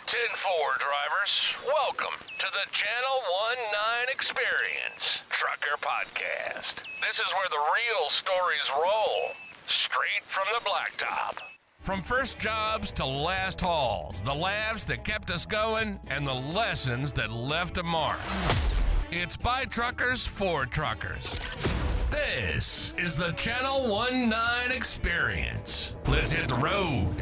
10-4 drivers, welcome to the Channel 19 Experience Trucker Podcast. This is where the real stories roll, straight from the blacktop. From first jobs to last hauls, the laughs that kept us going and the lessons that left a mark. It's by truckers for truckers. This is the Channel 19 Experience. Let's hit the road.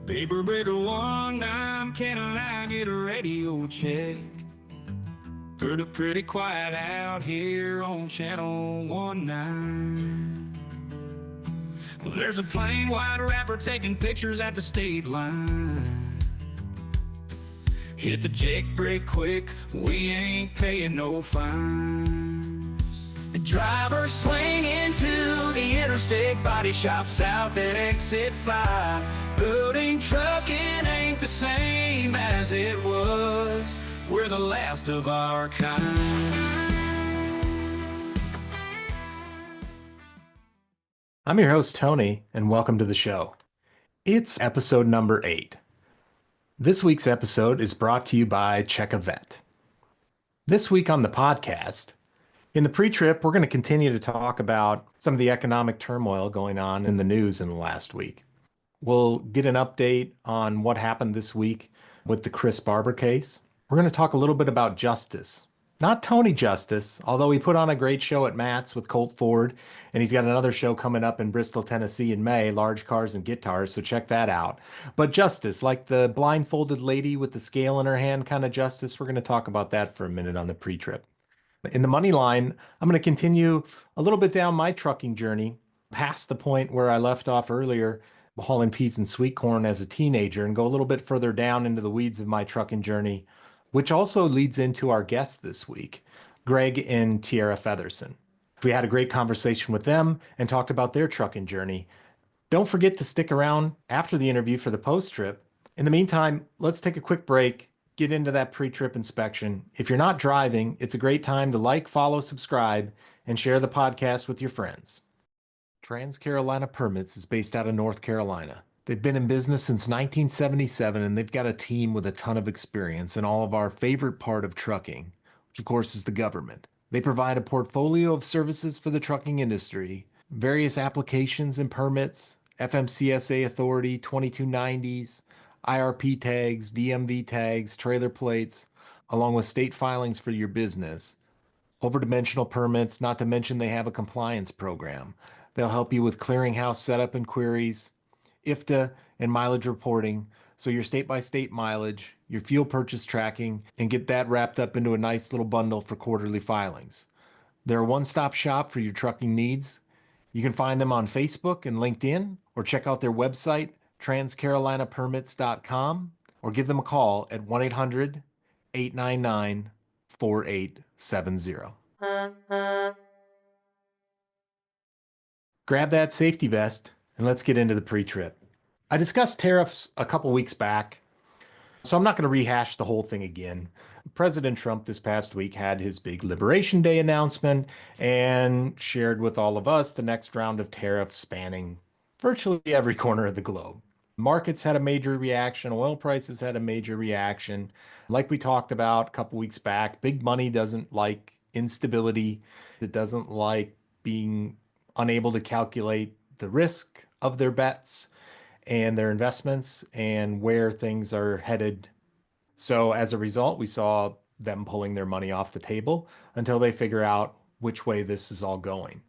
Paper breaker 19, can I get a radio check? Pretty quiet out here on Channel 19. Well, there's a plain white rapper taking pictures at the state line. Hit the jake brake quick, we ain't paying no fines. The driver swing into the interstate, body shop south at exit 5. Building trucking ain't the same as it was. We're the last of our kind. I'm your host, Tony, and welcome to the show. It's episode number 8. This week's episode is brought to you by Check a Vet. This week on the podcast, in the pre-trip, we're going to continue to talk about some of the economic turmoil going on in the news in the last week. We'll get an update on what happened this week with the Chris Barber case. We're going to talk a little bit about justice. Not Tony Justice, although he put on a great show at Matt's with Colt Ford, and he's got another show coming up in Bristol, Tennessee in May, Large Cars and Guitars, so check that out. But justice, like the blindfolded lady with the scale in her hand kind of justice, we're going to talk about that for a minute on the pre-trip. In the money line, I'm going to continue a little bit down my trucking journey, past the point where I left off earlier, hauling peas and sweet corn as a teenager, and go a little bit further down into the weeds of my trucking journey, which also leads into our guest this week, Greg and Tiara Featherson. We had a great conversation with them and talked about their trucking journey. Don't forget to stick around after the interview for the post-trip. In the meantime, let's take a quick break, get into that pre-trip inspection. If you're not driving, it's a great time to like, follow, subscribe, and share the podcast with your friends. Trans-Carolina Permits is based out of North Carolina. They've been in business since 1977, and they've got a team with a ton of experience in all of our favorite part of trucking, which of course is the government. They provide a portfolio of services for the trucking industry, various applications and permits, FMCSA authority, 2290s, IRP tags, DMV tags, trailer plates, along with state filings for your business, overdimensional permits, not to mention they have a compliance program. They'll help you with clearinghouse setup and queries, IFTA, and mileage reporting, so your state-by-state mileage, your fuel purchase tracking, and get that wrapped up into a nice little bundle for quarterly filings. They're a one-stop shop for your trucking needs. You can find them on Facebook and LinkedIn, or check out their website, transcarolinapermits.com, or give them a call at 1-800-899-4870. Grab that safety vest and let's get into the pre-trip. I discussed tariffs a couple weeks back, so I'm not going to rehash the whole thing again. President Trump this past week had his big Liberation Day announcement and shared with all of us the next round of tariffs spanning virtually every corner of the globe. Markets had a major reaction. Oil prices had a major reaction. Like we talked about a couple weeks back, big money doesn't like instability. It doesn't like being unable to calculate the risk of their bets and their investments and where things are headed. So as a result, we saw them pulling their money off the table until they figure out which way this is all going.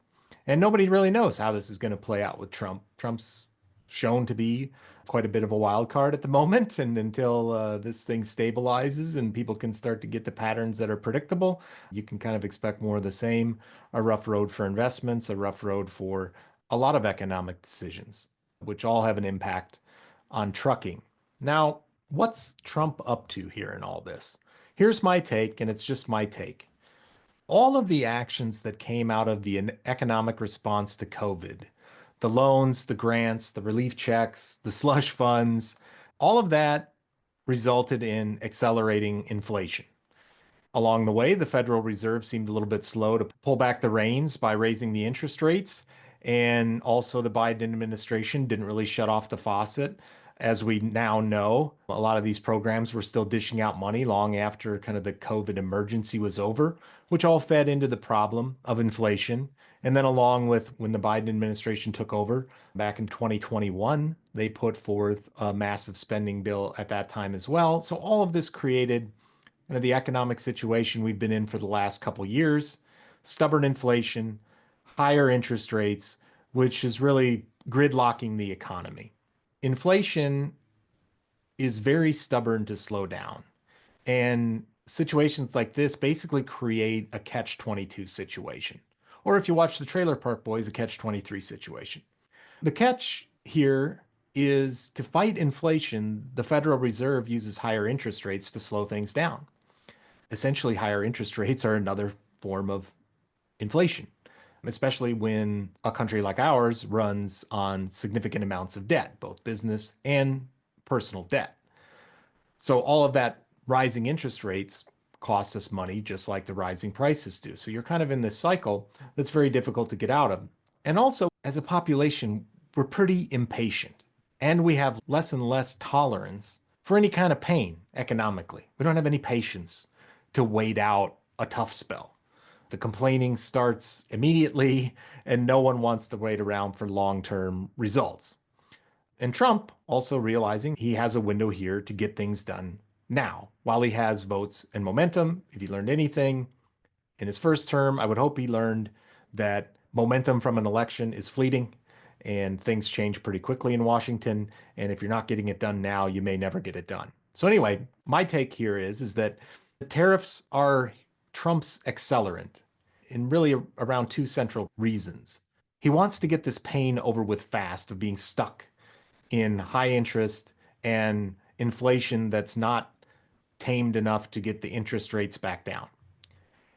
And nobody really knows how this is going to play out with Trump. Trump's shown to be quite a bit of a wild card at the moment. And until this thing stabilizes and people can start to get the patterns that are predictable, you can kind of expect more of the same. A rough road for investments, a rough road for a lot of economic decisions, which all have an impact on trucking. Now, what's Trump up to here in all this? Here's my take, and it's just my take. All of the actions that came out of the economic response to COVID, the loans, the grants, the relief checks, the slush funds, all of that resulted in accelerating inflation. Along the way, the Federal Reserve seemed a little bit slow to pull back the reins by raising the interest rates. And also the Biden administration didn't really shut off the faucet As we now know, a lot of these programs were still dishing out money long after kind of the COVID emergency was over, which all fed into the problem of inflation. And then, along with when the Biden administration took over back in 2021, they put forth a massive spending bill at that time as well. So, all of this created the economic situation we've been in for the last couple years, stubborn inflation, higher interest rates, which is really gridlocking the economy. Inflation is very stubborn to slow down. And situations like this basically create a catch 22 situation. Or if you watch the Trailer Park Boys, a catch 23 situation. The catch here is to fight inflation, the Federal Reserve uses higher interest rates to slow things down. Essentially, higher interest rates are another form of inflation, especially when a country like ours runs on significant amounts of debt, both business and personal debt. So all of that rising interest rates cost us money, just like the rising prices do. So you're kind of in this cycle that's very difficult to get out of. And also, as a population, we're pretty impatient and we have less and less tolerance for any kind of pain economically. We don't have any patience to wait out a tough spell. The complaining starts immediately, and no one wants to wait around for long-term results. And Trump also realizing he has a window here to get things done now, while he has votes and momentum. If he learned anything in his first term, I would hope he learned that momentum from an election is fleeting and things change pretty quickly in Washington. And if you're not getting it done now, you may never get it done. So anyway, my take here is that the tariffs are Trump's accelerant in really around two central reasons. He wants to get this pain over with fast of being stuck in high interest and inflation that's not tamed enough to get the interest rates back down.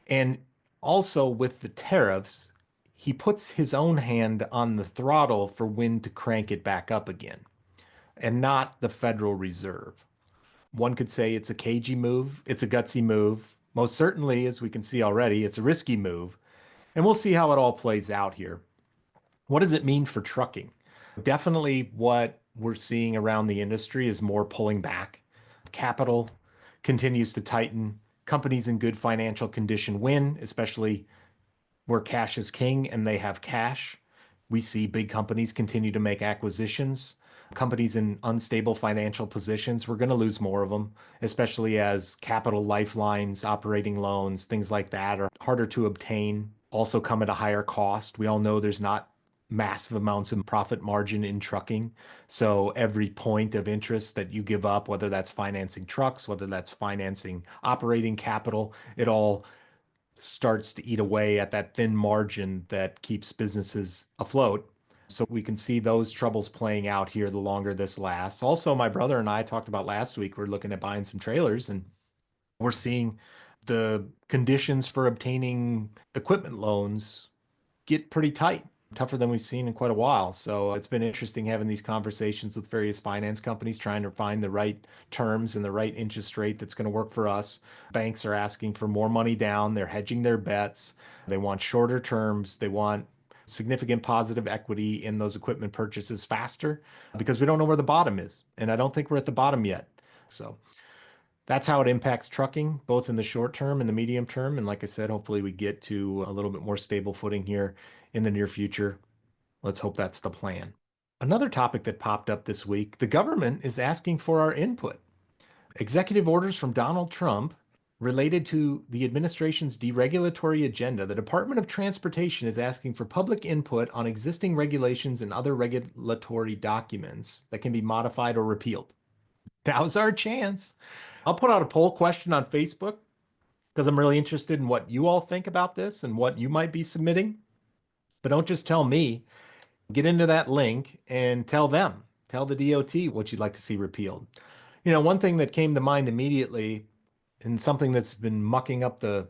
And also with the tariffs, he puts his own hand on the throttle for when to crank it back up again, and not the Federal Reserve. One could say it's a cagey move, it's a gutsy move. Most certainly, as we can see already, it's a risky move. And we'll see how it all plays out here. What does it mean for trucking? Definitely what we're seeing around the industry is more pulling back. Capital continues to tighten. Companies in good financial condition win, especially where cash is king and they have cash. We see big companies continue to make acquisitions. Companies in unstable financial positions, we're going to lose more of them, especially as capital lifelines, operating loans, things like that are harder to obtain, also come at a higher cost. We all know there's not massive amounts of profit margin in trucking. So every point of interest that you give up, whether that's financing trucks, whether that's financing operating capital, it all starts to eat away at that thin margin that keeps businesses afloat. So we can see those troubles playing out here the longer this lasts. Also, my brother and I talked about last week, we're looking at buying some trailers and we're seeing the conditions for obtaining equipment loans get pretty tight, tougher than we've seen in quite a while. So it's been interesting having these conversations with various finance companies, trying to find the right terms and the right interest rate that's going to work for us. Banks are asking for more money down. They're hedging their bets. They want shorter terms. They want significant positive equity in those equipment purchases faster because we don't know where the bottom is. And I don't think we're at the bottom yet. So that's how it impacts trucking, both in the short term and the medium term. And like I said, hopefully we get to a little bit more stable footing here in the near future. Let's hope that's the plan. Another topic that popped up this week, the government is asking for our input. Executive orders from Donald Trump related to the administration's deregulatory agenda. The Department of Transportation is asking for public input on existing regulations and other regulatory documents that can be modified or repealed. Now's our chance. I'll put out a poll question on Facebook because I'm really interested in what you all think about this and what you might be submitting. But don't just tell me. Get into that link and tell them, tell the DOT what you'd like to see repealed. You know, one thing that came to mind immediately, and something that's been mucking up the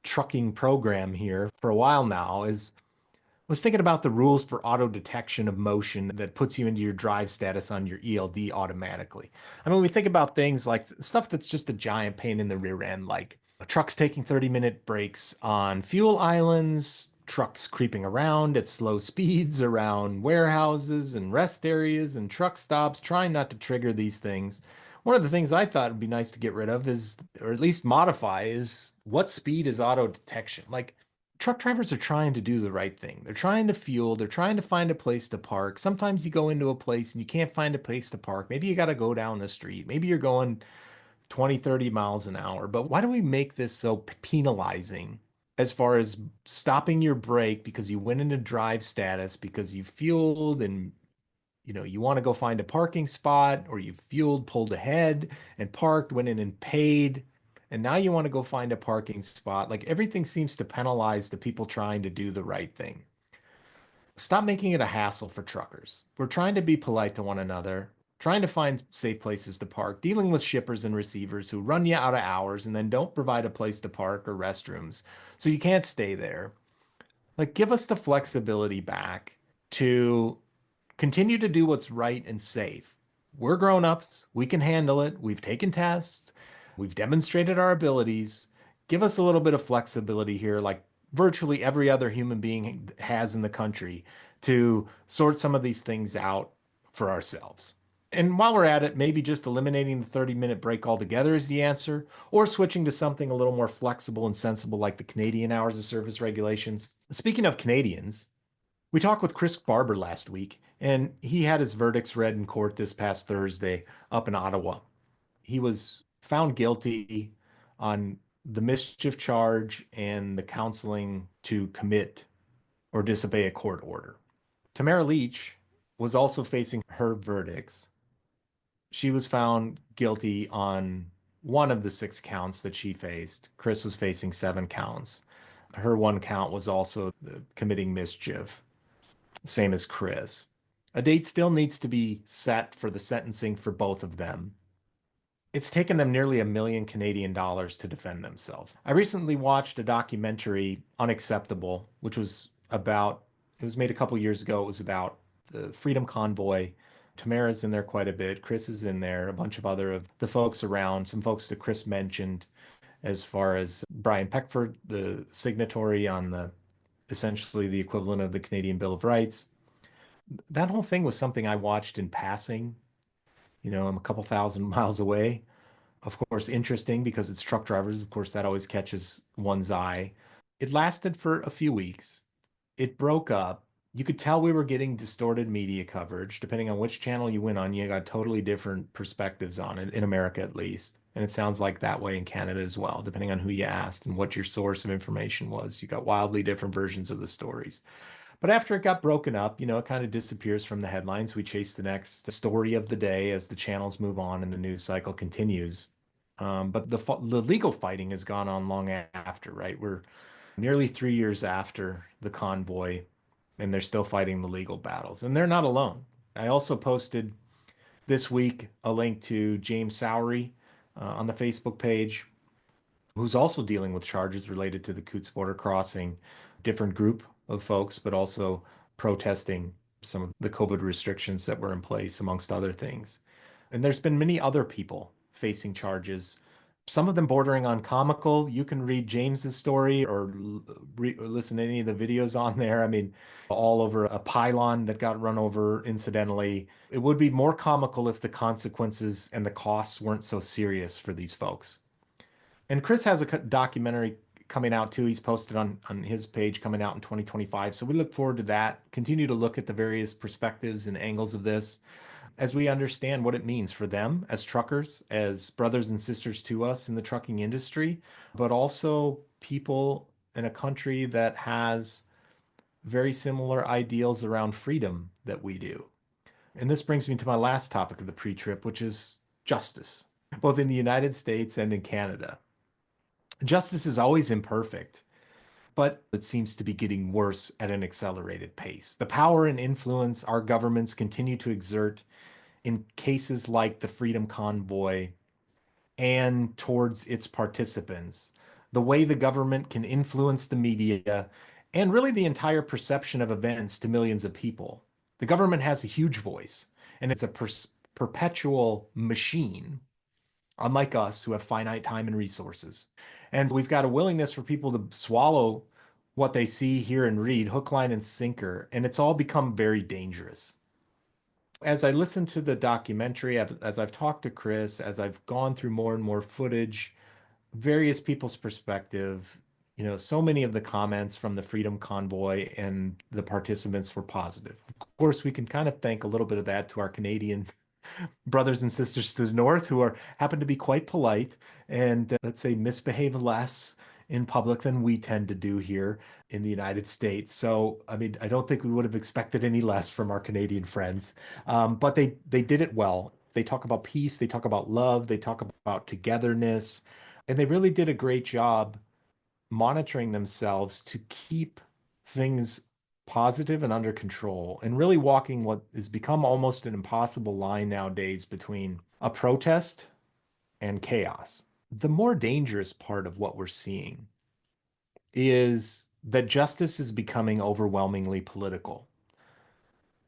trucking program here for a while now, is I was thinking about the rules for auto detection of motion that puts you into your drive status on your ELD automatically. I mean, we think about things like stuff that's just a giant pain in the rear end, like trucks taking 30-minute breaks on fuel islands, trucks creeping around at slow speeds around warehouses and rest areas and truck stops, trying not to trigger these things. One of the things I thought would be nice to get rid of is, or at least modify, is what speed is auto detection? Like, truck drivers are trying to do the right thing. They're trying to fuel, they're trying to find a place to park. Sometimes you go into a place and you can't find a place to park. Maybe you got to go down the street. Maybe you're going 20, 30 miles an hour. But why do we make this so penalizing as far as stopping your brake because you went into drive status, because you fueled and you want to go find a parking spot, or you fueled, pulled ahead and parked, went in and paid, and now you want to go find a parking spot. Like, everything seems to penalize the people trying to do the right thing. Stop making it a hassle for truckers. We're trying to be polite to one another, trying to find safe places to park, dealing with shippers and receivers who run you out of hours and then don't provide a place to park or restrooms, so you can't stay there. Like, give us the flexibility back to continue to do what's right and safe. We're grown-ups. We can handle it. We've taken tests. We've demonstrated our abilities. Give us a little bit of flexibility here, like virtually every other human being has in the country, to sort some of these things out for ourselves. And while we're at it, maybe just eliminating the 30-minute break altogether is the answer, or switching to something a little more flexible and sensible like the Canadian hours of service regulations. Speaking of Canadians, we talked with Chris Barber last week, and he had his verdicts read in court this past Thursday up in Ottawa. He was found guilty on the mischief charge and the counseling to commit or disobey a court order. Tamara Leach was also facing her verdicts. She was found guilty on one of the 6 counts that she faced. Chris was facing 7 counts. Her one count was also committing mischief, same as Chris. A date still needs to be set for the sentencing for both of them. It's taken them nearly $1 million Canadian dollars to defend themselves. I recently watched a documentary, Unacceptable, which was about, it was made a couple years ago. It was about the Freedom Convoy. Tamara's in there quite a bit. Chris is in there, a bunch of other of the folks around, some folks that Chris mentioned, as far as Brian Peckford, the signatory on the essentially the equivalent of the Canadian Bill of Rights. That whole thing was something I watched in passing. I'm a couple thousand miles away. Of course, interesting because it's truck drivers. Of course, that always catches one's eye. It lasted for a few weeks. It broke up. You could tell we were getting distorted media coverage. Depending on which channel you went on, you got totally different perspectives on it, in America at least. And it sounds like that way in Canada as well, depending on who you asked and what your source of information was. You got wildly different versions of the stories. But after it got broken up, it kind of disappears from the headlines. We chase the next story of the day as the channels move on and the news cycle continues. But the legal fighting has gone on long after, right? We're nearly 3 years after the convoy, and they're still fighting the legal battles. And they're not alone. I also posted this week a link to James Sowery on the Facebook page, who's also dealing with charges related to the Coots border crossing. Different group of folks, but also protesting some of the COVID restrictions that were in place, amongst other things. And there's been many other people facing charges, some of them bordering on comical. You can read James's story or listen to any of the videos on there. I mean, all over a pylon that got run over incidentally. It would be more comical if the consequences and the costs weren't so serious for these folks. And Chris has a documentary coming out too. He's posted on his page, coming out in 2025. So we look forward to that. Continue to look at the various perspectives and angles of this as we understand what it means for them as truckers, as brothers and sisters to us in the trucking industry, but also people in a country that has very similar ideals around freedom that we do. And this brings me to my last topic of the pre-trip, which is justice, both in the United States and in Canada. Justice is always imperfect, but it seems to be getting worse at an accelerated pace. The power and influence our governments continue to exert in cases like the Freedom Convoy and towards its participants, the way the government can influence the media and really the entire perception of events to millions of people. The government has a huge voice, and it's a perpetual machine, unlike us who have finite time and resources. And we've got a willingness for people to swallow what they see, hear, and read, hook, line, and sinker, and it's all become very dangerous. As I listen to the documentary, as I've talked to Chris, as I've gone through more and more footage, various people's perspective, so many of the comments from the Freedom Convoy and the participants were positive. Of course, we can kind of thank a little bit of that to our Canadian brothers and sisters to the north who happen to be quite polite and let's say misbehave less in public than we tend to do here in the United States. So, I mean, I don't think we would have expected any less from our Canadian friends, but they did it well. They talk about peace, they talk about love, they talk about togetherness, and they really did a great job monitoring themselves to keep things positive and under control and really walking what has become almost an impossible line nowadays between a protest and chaos. The more dangerous part of what we're seeing is that justice is becoming overwhelmingly political.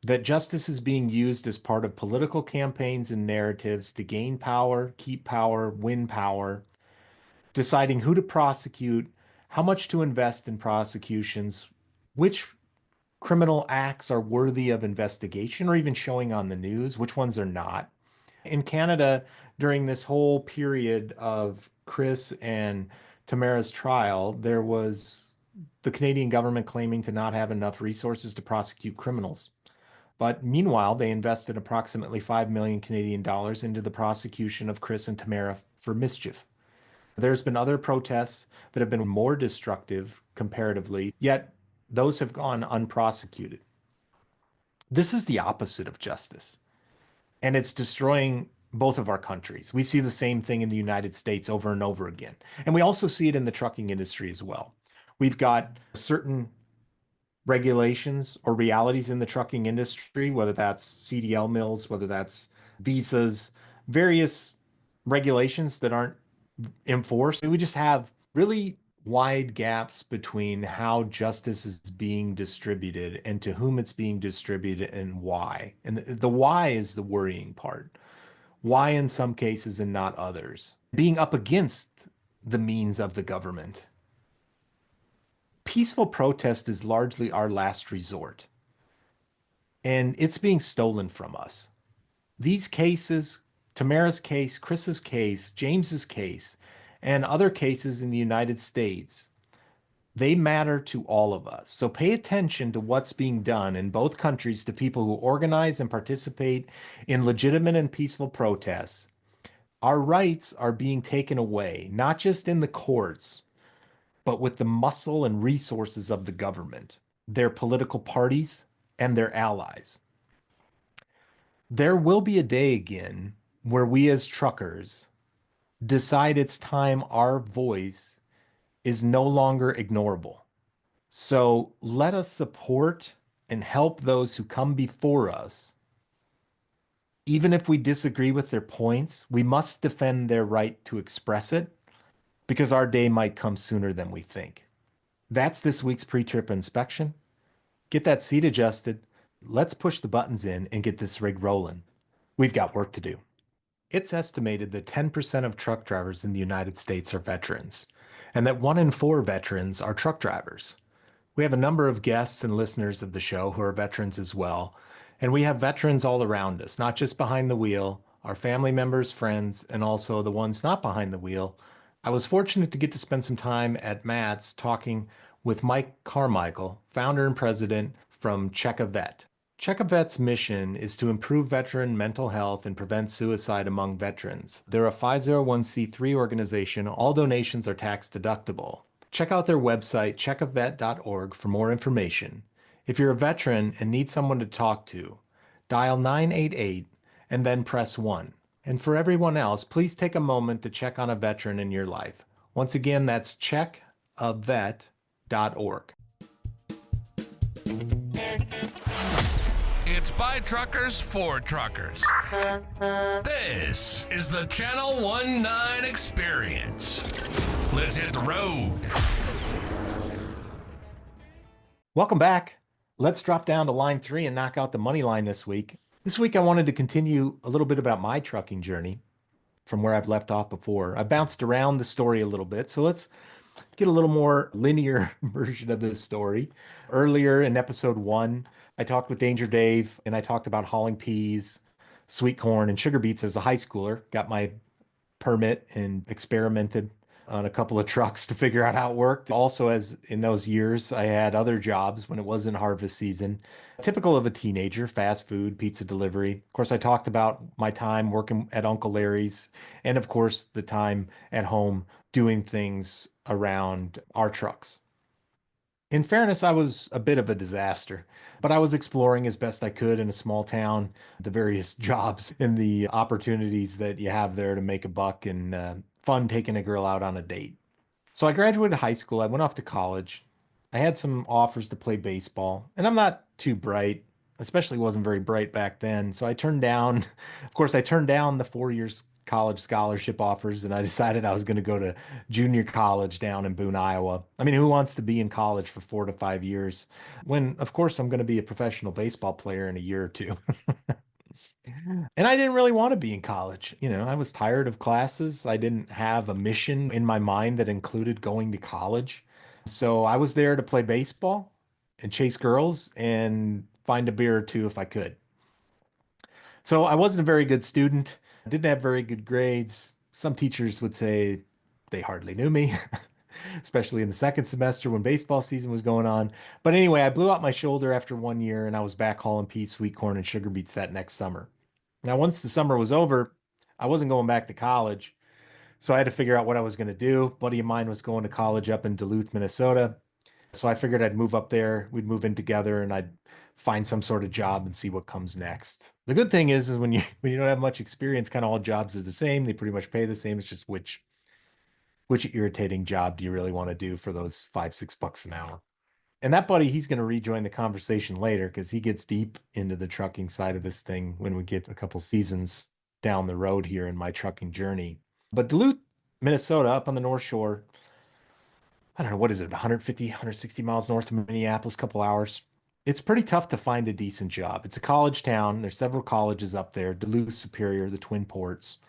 That justice is being used as part of political campaigns and narratives to gain power, keep power, win power, deciding who to prosecute, how much to invest in prosecutions, which criminal acts are worthy of investigation or even showing on the news, which ones are not. In Canada, during this whole period of Chris and Tamara's trial, there was the Canadian government claiming to not have enough resources to prosecute criminals. But meanwhile, they invested approximately 5 million Canadian dollars into the prosecution of Chris and Tamara for mischief. There's been other protests that have been more destructive comparatively, yet those have gone unprosecuted. This is the opposite of justice, and it's destroying both of our countries. We see the same thing in the United States over and over again, and we also see it in the trucking industry as well. We've got certain regulations or realities in the trucking industry, whether that's CDL mills, whether that's visas, various regulations that aren't enforced. We just have really wide gaps between how justice is being distributed and to whom it's being distributed and why. And the why is the worrying part. Why in some cases and not others? Being up against the means of the government. Peaceful protest is largely our last resort, and it's being stolen from us. These cases, Tamara's case, Chris's case, James's case, and other cases in the United States, they matter to all of us. So pay attention to what's being done in both countries to people who organize and participate in legitimate and peaceful protests. Our rights are being taken away, not just in the courts, but with the muscle and resources of the government, their political parties, and their allies. There will be a day again where we as truckers decide it's time our voice is no longer ignorable. So let us support and help those who come before us. Even if we disagree with their points, we must defend their right to express it because our day might come sooner than we think. That's this week's pre-trip inspection. Get that seat adjusted. Let's push the buttons in and get this rig rolling. We've got work to do. It's estimated that 10% of truck drivers in the United States are veterans, and that 1 in 4 veterans are truck drivers. We have a number of guests and listeners of the show who are veterans as well, and we have veterans all around us, not just behind the wheel, our family members, friends, and also the ones not behind the wheel. I was fortunate to get to spend some time at Matt's talking with Mike Carmichael, founder and president from Check a Vet. Check a Vet's mission is to improve veteran mental health and prevent suicide among veterans. They're a 501c3 organization. All donations are tax deductible. Check out their website, checkavet.org, for more information. If you're a veteran and need someone to talk to, dial 988 and then press 1. And for everyone else, please take a moment to check on a veteran in your life. Once again, that's checkavet.org. It's by truckers for truckers. This is the Channel 19 Experience. Let's hit the road. Welcome back. Let's drop down to line 3 and knock out the money line this week. This week, I wanted to continue a little bit about my trucking journey from where I've left off before. I bounced around the story a little bit, so let's get a little more linear version of this story. Earlier in episode one, I talked with Danger Dave and I talked about hauling peas, sweet corn, and sugar beets as a high schooler. Got my permit and experimented on a couple of trucks to figure out how it worked. Also, as in those years, I had other jobs when it wasn't harvest season. Typical of a teenager, fast food, pizza delivery. Of course, I talked about my time working at Uncle Larry's and, of course, the time at home doing things around our trucks. In fairness, I was a bit of a disaster, but I was exploring as best I could in a small town, the various jobs and the opportunities that you have there to make a buck and fun taking a girl out on a date. So I graduated high school. I went off to college. I had some offers to play baseball, and I'm not too bright, especially wasn't very bright back then. So I turned down, of course, I turned down the 4 years college scholarship offers, and I decided I was going to go to junior college down in Boone, Iowa. I mean, who wants to be in college for 4 to 5 years when, of course, I'm going to be a professional baseball player in a year or two? And I didn't really want to be in college. I was tired of classes. I didn't have a mission in my mind that included going to college. So I was there to play baseball and chase girls and find a beer or two if I could. So I wasn't a very good student, didn't have very good grades. Some teachers would say they hardly knew me, especially in the second semester when baseball season was going on. But anyway, I blew out my shoulder after 1 year and I was back hauling peas, sweet corn, and sugar beets that next summer. Now, once the summer was over, I wasn't going back to college. So I had to figure out what I was going to do. A buddy of mine was going to college up in Duluth, Minnesota. So I figured I'd move up there. We'd move in together and I'd find some sort of job and see what comes next. The good thing is when you don't have much experience, kind of all jobs are the same. They pretty much pay the same. It's just which irritating job do you really want to do for those 5, $6 an hour? And that buddy, he's going to rejoin the conversation later because he gets deep into the trucking side of this thing when we get a couple seasons down the road here in my trucking journey. But Duluth, Minnesota, up on the North Shore, I don't know, what is it, 150, 160 miles north of Minneapolis, a couple hours. It's pretty tough to find a decent job. It's a college town. There's several colleges up there, Duluth, Superior, the Twin Ports.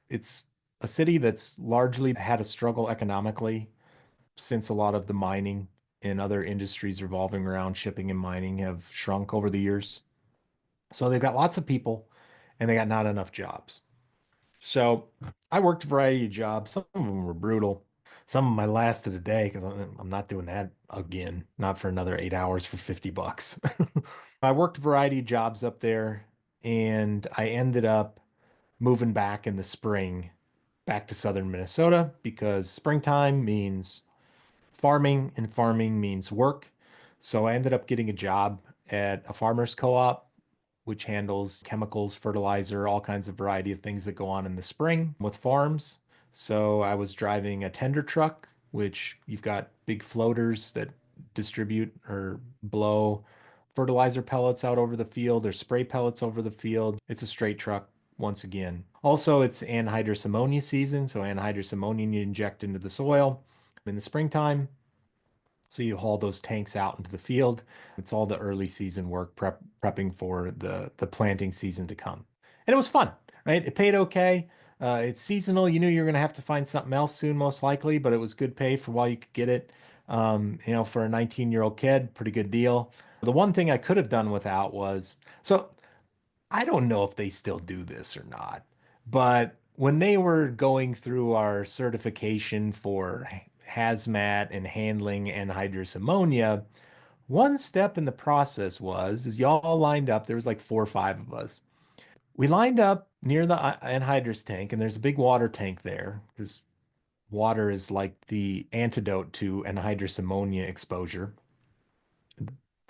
It's a city that's largely had a struggle economically since a lot of the mining and other industries revolving around shipping and mining have shrunk over the years. So they've got lots of people and they got not enough jobs. So I worked a variety of jobs. Some of them were brutal. Some of them I lasted a day because I'm not doing that again, not for another 8 hours for $50. I worked a variety of jobs up there and I ended up moving back in the spring back to southern Minnesota because springtime means farming and farming means work. So I ended up getting a job at a farmer's co-op, which handles chemicals, fertilizer, all kinds of variety of things that go on in the spring with farms. So I was driving a tender truck, which you've got big floaters that distribute or blow fertilizer pellets out over the field or spray pellets over the field. It's a straight truck once again. Also, it's anhydrous ammonia season. So anhydrous ammonia you inject into the soil in the springtime. So you haul those tanks out into the field. It's all the early season work prepping for the planting season to come. And it was fun, right? It paid okay. It's seasonal. You knew you were going to have to find something else soon, most likely, but it was good pay for while you could get it. For a 19-year-old kid, pretty good deal. The one thing I could have done without was, so I don't know if they still do this or not, but when they were going through our certification for hazmat and handling anhydrous ammonia, one step in the process was, is y'all lined up, there was like 4 or 5 of us. We lined up near the anhydrous tank, and there's a big water tank there because water is like the antidote to anhydrous ammonia exposure.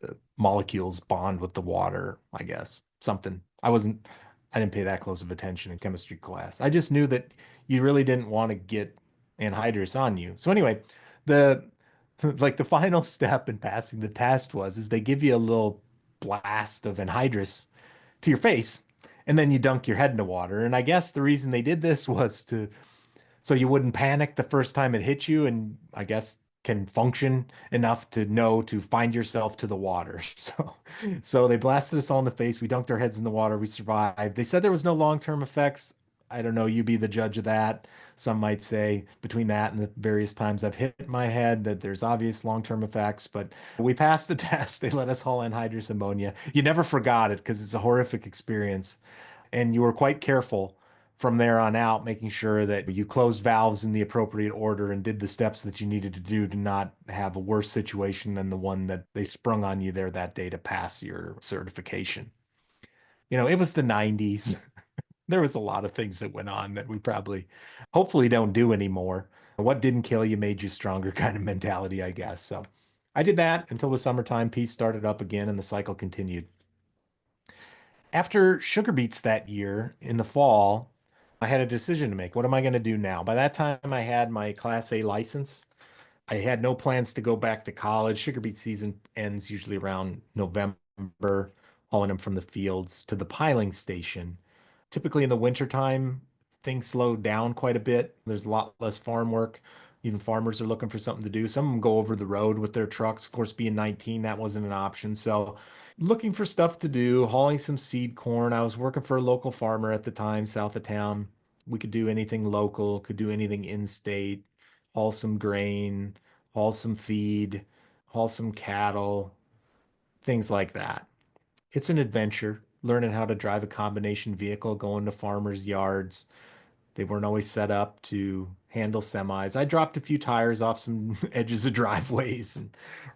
The molecules bond with the water, I guess. Something. I didn't pay that close of attention in chemistry class. I just knew that you really didn't want to get anhydrous on you. So anyway, the like the final step in passing the test is they give you a little blast of anhydrous to your face, and then you dunk your head into water. And I guess the reason they did this was so you wouldn't panic the first time it hit you, and I guess can function enough to know to find yourself to the water. So they blasted us all in the face. We dunked our heads in the water. We survived. They said there was no long-term effects. I don't know, you be the judge of that. Some might say between that and the various times I've hit my head that there's obvious long-term effects, but we passed the test. They let us haul anhydrous ammonia. You never forgot it because it's a horrific experience. And you were quite careful from there on out, making sure that you closed valves in the appropriate order and did the steps that you needed to do to not have a worse situation than the one that they sprung on you there that day to pass your certification. It was the 90s. There was a lot of things that went on that we probably, hopefully, don't do anymore. What didn't kill you made you stronger kind of mentality, I guess. So I did that until the summertime. Peace started up again and the cycle continued. After sugar beets that year in the fall, I had a decision to make. What am I going to do now? By that time, I had my Class A license. I had no plans to go back to college. Sugar beet season ends usually around November, hauling them from the fields to the piling station. Typically in the wintertime, things slow down quite a bit. There's a lot less farm work. Even farmers are looking for something to do. Some of them go over the road with their trucks. Of course, being 19, that wasn't an option. So, looking for stuff to do, hauling some seed corn. I was working for a local farmer at the time, south of town. We could do anything local, could do anything in state, haul some grain, haul some feed, haul some cattle, things like that. It's an adventure, learning how to drive a combination vehicle, going to farmers' yards. They weren't always set up to handle semis. I dropped a few tires off some edges of driveways and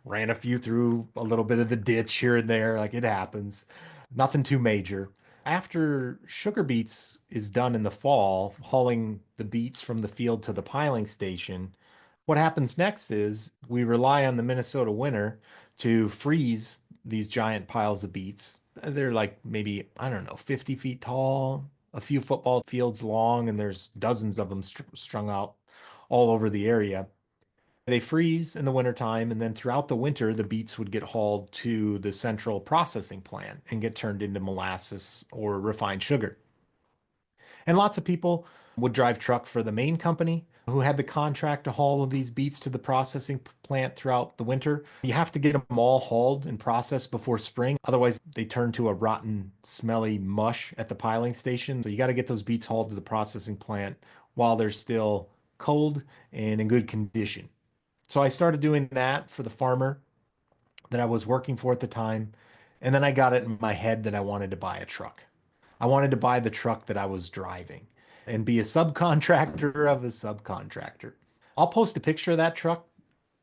ran a few through a little bit of the ditch here and there. Like it happens. Nothing too major. After sugar beets is done in the fall, hauling the beets from the field to the piling station, what happens next is we rely on the Minnesota winter to freeze these giant piles of beets. They're like maybe, I don't know, 50 feet tall, a few football fields long, and there's dozens of them strung out all over the area. They freeze in the wintertime, and then throughout the winter, the beets would get hauled to the central processing plant and get turned into molasses or refined sugar. And lots of people would drive truck for the main company who had the contract to haul of these beets to the processing plant throughout the winter. You have to get them all hauled and processed before spring. Otherwise, they turn to a rotten, smelly mush at the piling station. So you got to get those beets hauled to the processing plant while they're still cold and in good condition. So I started doing that for the farmer that I was working for at the time. And then I got it in my head that I wanted to buy a truck. I wanted to buy the truck that I was driving and be a subcontractor of a subcontractor. I'll post a picture of that truck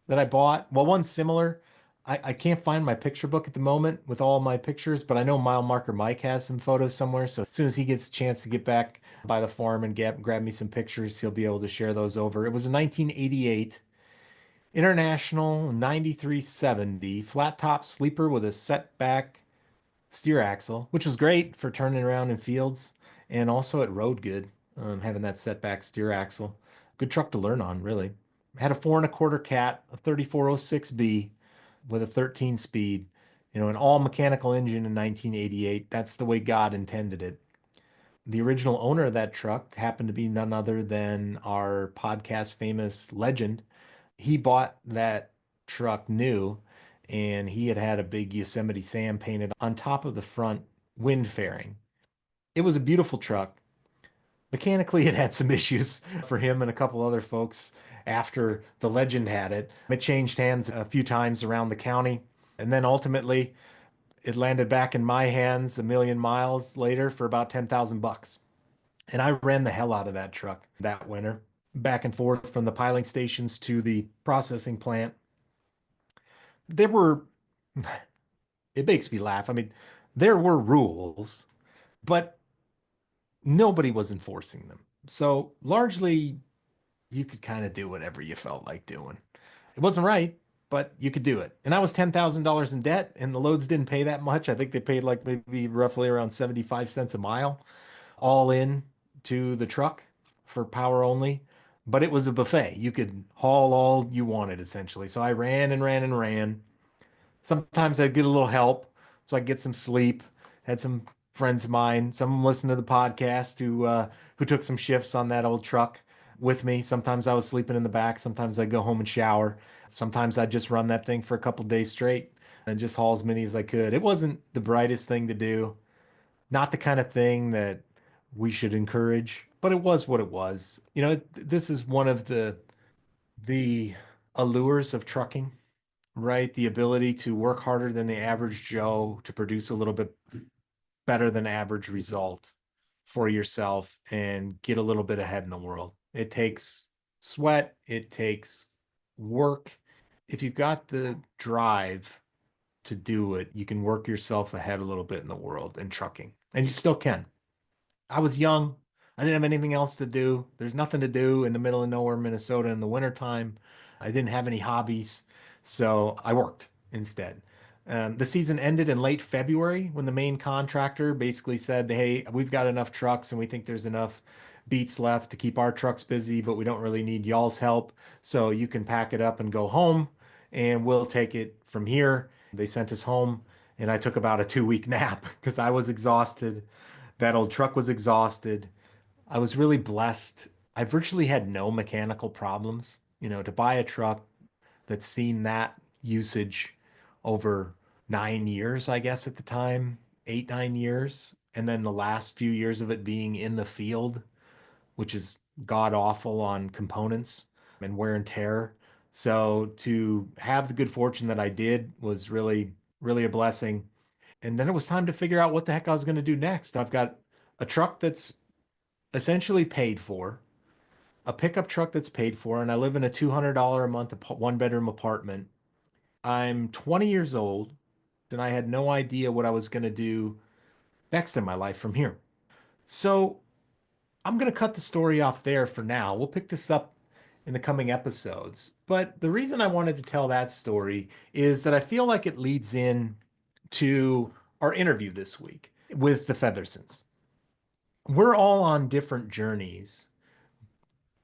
that I bought. Well, one similar. I can't find my picture book at the moment with all my pictures, but I know Mile Marker Mike has some photos somewhere. So as soon as he gets a chance to get back by the farm and grab me some pictures, he'll be able to share those over. It was a 1988 International 9370 flat top sleeper with a setback steer axle, which was great for turning around in fields, and also it rode good, having that setback steer axle. Good truck to learn on, really. Had a 4 1/4 cat, a 3406B with a 13 speed, an all mechanical engine in 1988. That's the way God intended it. The original owner of that truck happened to be none other than our podcast famous legend. He bought that truck new, and he had a big Yosemite Sam painted on top of the front wind fairing. It was a beautiful truck. Mechanically, it had some issues for him and a couple other folks after the legend had it. It changed hands a few times around the county, and then ultimately it landed back in my hands a million miles later for about 10,000 bucks. And I ran the hell out of that truck that winter, back and forth from the piling stations to the processing plant. There were, it makes me laugh. I mean, there were rules, but nobody was enforcing them. So largely, you could kind of do whatever you felt like doing. It wasn't right, but you could do it. And I was $10,000 in debt, and the loads didn't pay that much. I think they paid like maybe roughly around 75 cents a mile, all in to the truck for power only. But it was a buffet. You could haul all you wanted essentially. So I ran and ran and ran. Sometimes I'd get a little help, so I'd get some sleep. Had some friends of mine, some of them listened to the podcast who took some shifts on that old truck with me. Sometimes I was sleeping in the back. Sometimes I'd go home and shower. Sometimes I'd just run that thing for a couple days straight and just haul as many as I could. It wasn't the brightest thing to do, not the kind of thing that we should encourage, but it was what it was. This is one of the allures of trucking, right? The ability to work harder than the average Joe to produce a little bit better than average result for yourself and get a little bit ahead in the world. It takes sweat, it takes work. If you've got the drive to do it, you can work yourself ahead a little bit in the world in trucking, and you still can. I was young. I didn't have anything else to do. There's nothing to do in the middle of nowhere, Minnesota in the wintertime. I didn't have any hobbies, so I worked instead. The season ended in late February when the main contractor basically said, "Hey, we've got enough trucks and we think there's enough beats left to keep our trucks busy, but we don't really need y'all's help. So you can pack it up and go home and we'll take it from here." They sent us home and I took about a 2 week nap because I was exhausted. That old truck was exhausted. I was really blessed. I virtually had no mechanical problems. To buy a truck that's seen that usage over 9 years, I guess at the time, 8, 9 years, and then the last few years of it being in the field, which is god awful on components and wear and tear. So to have the good fortune that I did was really, really a blessing. And then it was time to figure out what the heck I was going to do next. I've got a truck that's essentially paid for, a pickup truck that's paid for, and I live in a $200 a month one bedroom apartment. I'm 20 years old, and I had no idea what I was going to do next in my life from here. So I'm going to cut the story off there for now. We'll pick this up in the coming episodes. But the reason I wanted to tell that story is that I feel like it leads in to our interview this week with the Fethersons. We're all on different journeys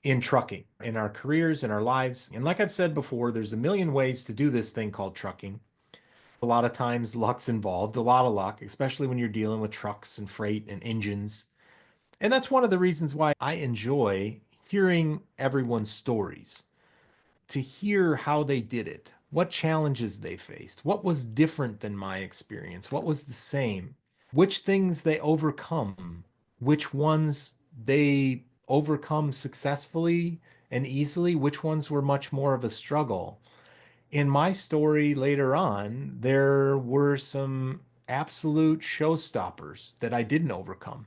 in trucking, in our careers, in our lives. And like I've said before, there's a million ways to do this thing called trucking. A lot of times luck's involved, a lot of luck, especially when you're dealing with trucks and freight and engines. And that's one of the reasons why I enjoy hearing everyone's stories, to hear how they did it, what challenges they faced, what was different than my experience, what was the same, which things they overcome, which ones they overcome successfully and easily, which ones were much more of a struggle. In my story later on, there were some absolute showstoppers that I didn't overcome.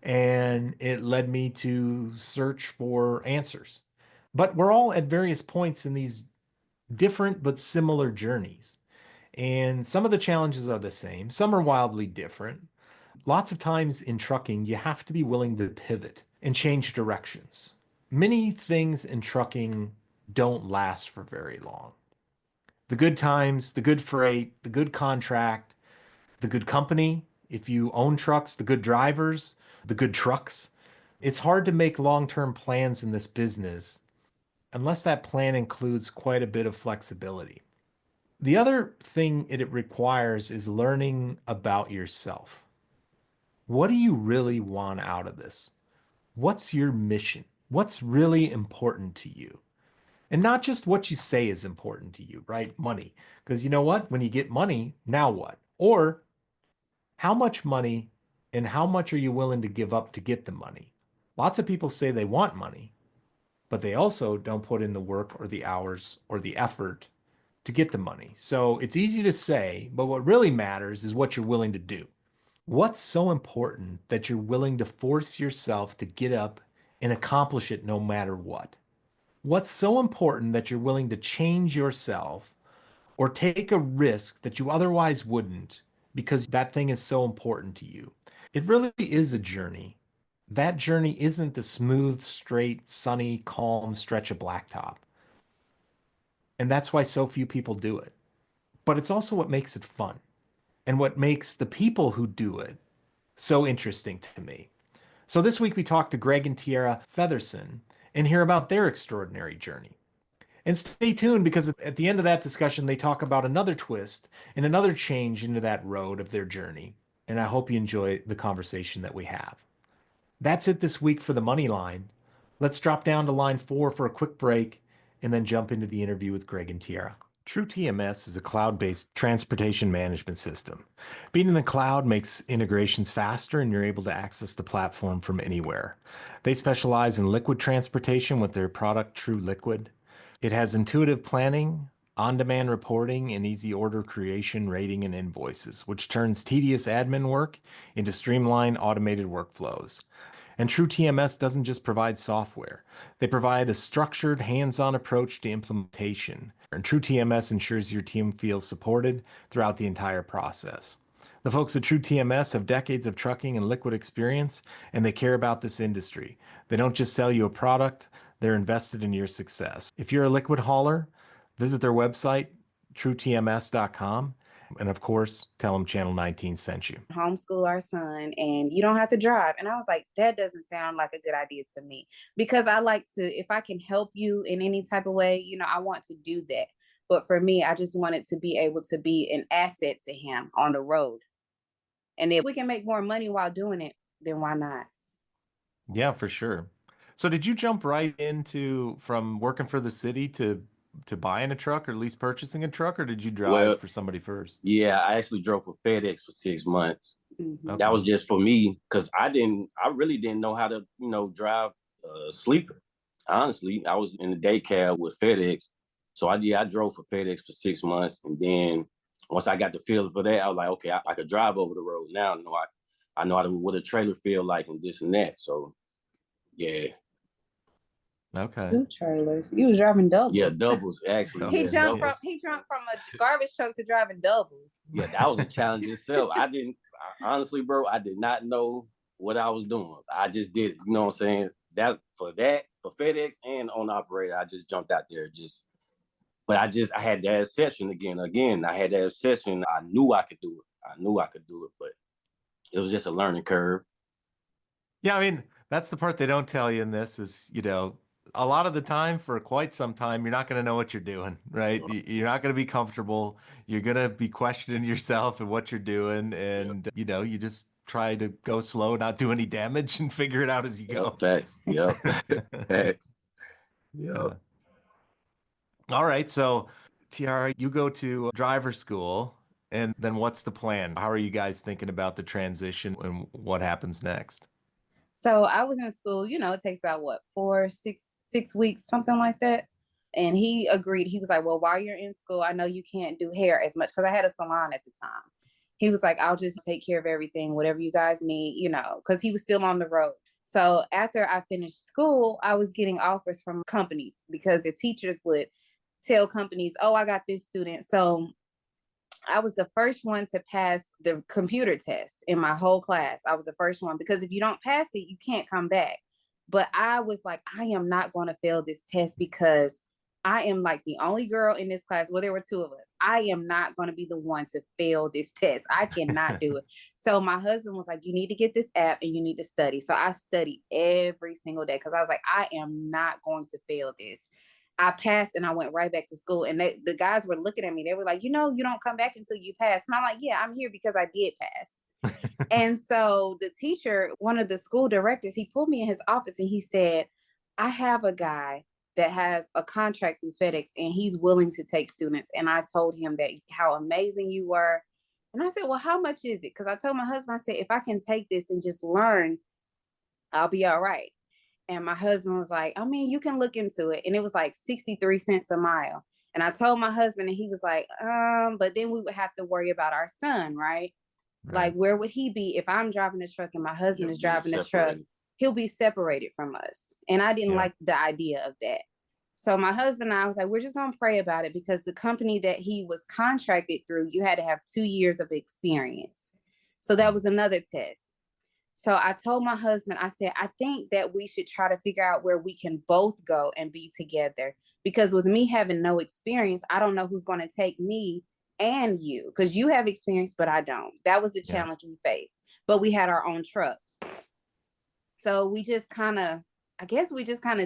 And it led me to search for answers. But we're all at various points in these different but similar journeys. And some of the challenges are the same, some are wildly different. Lots of times in trucking, you have to be willing to pivot and change directions. Many things in trucking don't last for very long. The good times, the good freight, the good contract, the good company, if you own trucks, the good drivers, the good trucks. It's hard to make long-term plans in this business unless that plan includes quite a bit of flexibility. The other thing it requires is learning about yourself. What do you really want out of this? What's your mission? What's really important to you? And not just what you say is important to you, right? Money. Because you know what? When you get money, now what? Or how much money and how much are you willing to give up to get the money? Lots of people say they want money, but they also don't put in the work or the hours or the effort to get the money. So it's easy to say, but what really matters is what you're willing to do. What's so important that you're willing to force yourself to get up and accomplish it no matter what? What's so important that you're willing to change yourself or take a risk that you otherwise wouldn't because that thing is so important to you? It really is a journey. That journey isn't a smooth, straight, sunny, calm stretch of blacktop. And that's why so few people do it. But it's also what makes it fun and what makes the people who do it so interesting to me. So this week we talked to Greg and Tiara Featherson and hear about their extraordinary journey. And stay tuned because at the end of that discussion, they talk about another twist and another change into that road of their journey. And I hope you enjoy the conversation that we have. That's it this week for the money line. Let's drop down to line 4 for a quick break and then jump into the interview with Greg and Tiara. True TMS is a cloud-based transportation management system. Being in the cloud makes integrations faster and you're able to access the platform from anywhere. They specialize in liquid transportation with their product True Liquid. It has intuitive planning, on-demand reporting, and easy order creation, rating, and invoices, which turns tedious admin work into streamlined automated workflows. And True TMS doesn't just provide software. They provide a structured, hands-on approach to implementation. And True TMS ensures your team feels supported throughout the entire process. The folks at True TMS have decades of trucking and liquid experience, and they care about this industry. They don't just sell you a product, they're invested in your success. If you're a liquid hauler, visit their website, truetms.com. And of course, tell them Channel 19 sent you. Homeschool our son and you don't have to drive. And I was like, that doesn't sound like a good idea to me, because I like to, if I can help you in any type of way, I want to do that. But for me, I just wanted to be able to be an asset to him on the road. And if we can make more money while doing it, then why not? Yeah, for sure. So did you jump right into from working for the city to buying a truck or at least purchasing a truck, or did you drive for somebody first? Yeah, I actually drove for FedEx for 6 months. Mm-hmm. Okay. That was just for me because I really didn't know how to, drive a sleeper. Honestly, I was in the day cab with FedEx. So I drove for FedEx for 6 months. And then once I got the feel for that, I was like, okay, I could drive over the road now. I know what a trailer feel like and this and that. So, yeah. Okay. 2 trailers. You was driving doubles. Yeah, doubles, actually. He Yeah, jumped doubles. from a garbage truck to driving doubles. Yeah, that was a challenge itself. Honestly, bro, I did not know what I was doing. I just did it. You know what I'm saying? For FedEx and on operator, I just jumped out there. But I had that obsession again. I had that obsession. I knew I could do it. But it was just a learning curve. Yeah, I mean, that's the part they don't tell you in this is, a lot of the time for quite some time, you're not going to know what you're doing, right? You're not going to be comfortable. You're going to be questioning yourself and what you're doing. And, you just try to go slow, not do any damage and figure it out as you go. Facts. Yep. Facts. Yep. All right. So, Tiara, you go to driver school. And then what's the plan? How are you guys thinking about the transition and what happens next? So I was in school, it takes about 6 weeks, something like that. And he agreed. He was like, well, while you're in school, I know you can't do hair as much because I had a salon at the time. He was like, I'll just take care of everything, whatever you guys need, because he was still on the road. So after I finished school, I was getting offers from companies because the teachers would tell companies, oh, I got this student. So I was the first one to pass the computer test in my whole class. I was the first one because if you don't pass it, you can't come back. But I was like, I am not going to fail this test because I am like the only girl in this class. Well, there were 2 of us. I am not going to be the one to fail this test. I cannot do it. So my husband was like, you need to get this app and you need to study. So I studied every single day because I was like, I am not going to fail this. I passed and I went right back to school. And the guys were looking at me. They were like, you don't come back until you pass. And I'm like, yeah, I'm here because I did pass. And so the teacher, one of the school directors, he pulled me in his office and he said, I have a guy that has a contract through FedEx and he's willing to take students. And I told him that how amazing you were. And I said, well, how much is it? Because I told my husband, I said, if I can take this and just learn, I'll be all right. And my husband was like, I mean, you can look into it. And it was like 63 cents a mile. And I told my husband and he was like, but then we would have to worry about our son, right? Like, where would he be if I'm driving the truck and my husband is driving the truck? He'll be separated from us. And I didn't like the idea of that. So my husband and I was like, we're just going to pray about it because the company that he was contracted through, you had to have 2 years of experience. So that was another test. So I told my husband, I said, I think that we should try to figure out where we can both go and be together. Because with me having no experience, I don't know who's going to take me and you. Because you have experience, but I don't. That was the challenge we faced. But we had our own truck. So we just kind of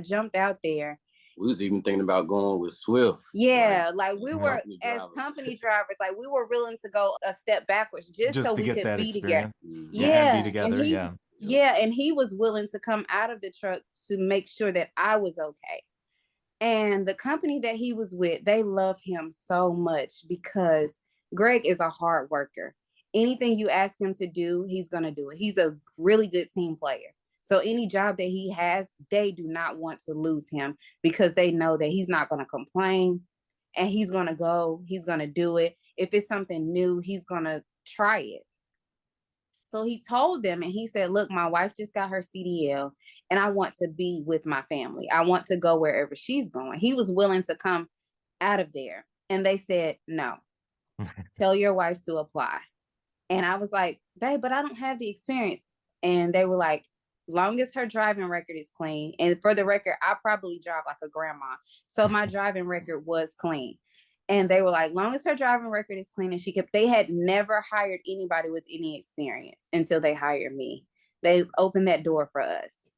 jumped out there. We was even thinking about going with Swift. Yeah, like we were as company drivers, like we were willing to go a step backwards just so we could be together. Yeah, and be together. And he was willing to come out of the truck to make sure that I was okay. And the company that he was with, they love him so much because Greg is a hard worker. Anything you ask him to do, he's going to do it. He's a really good team player. So any job that he has, they do not want to lose him because they know that he's not going to complain and he's going to go, he's going to do it. If it's something new, he's going to try it. So he told them and he said, look, my wife just got her CDL and I want to be with my family. I want to go wherever she's going. He was willing to come out of there. And they said, no, tell your wife to apply. And I was like, babe, but I don't have the experience. And they were like, long as her driving record is clean. And for the record, I probably drive like a grandma. So my driving record was clean. And they were like, long as her driving record is clean and they had never hired anybody with any experience until they hired me. They opened that door for us.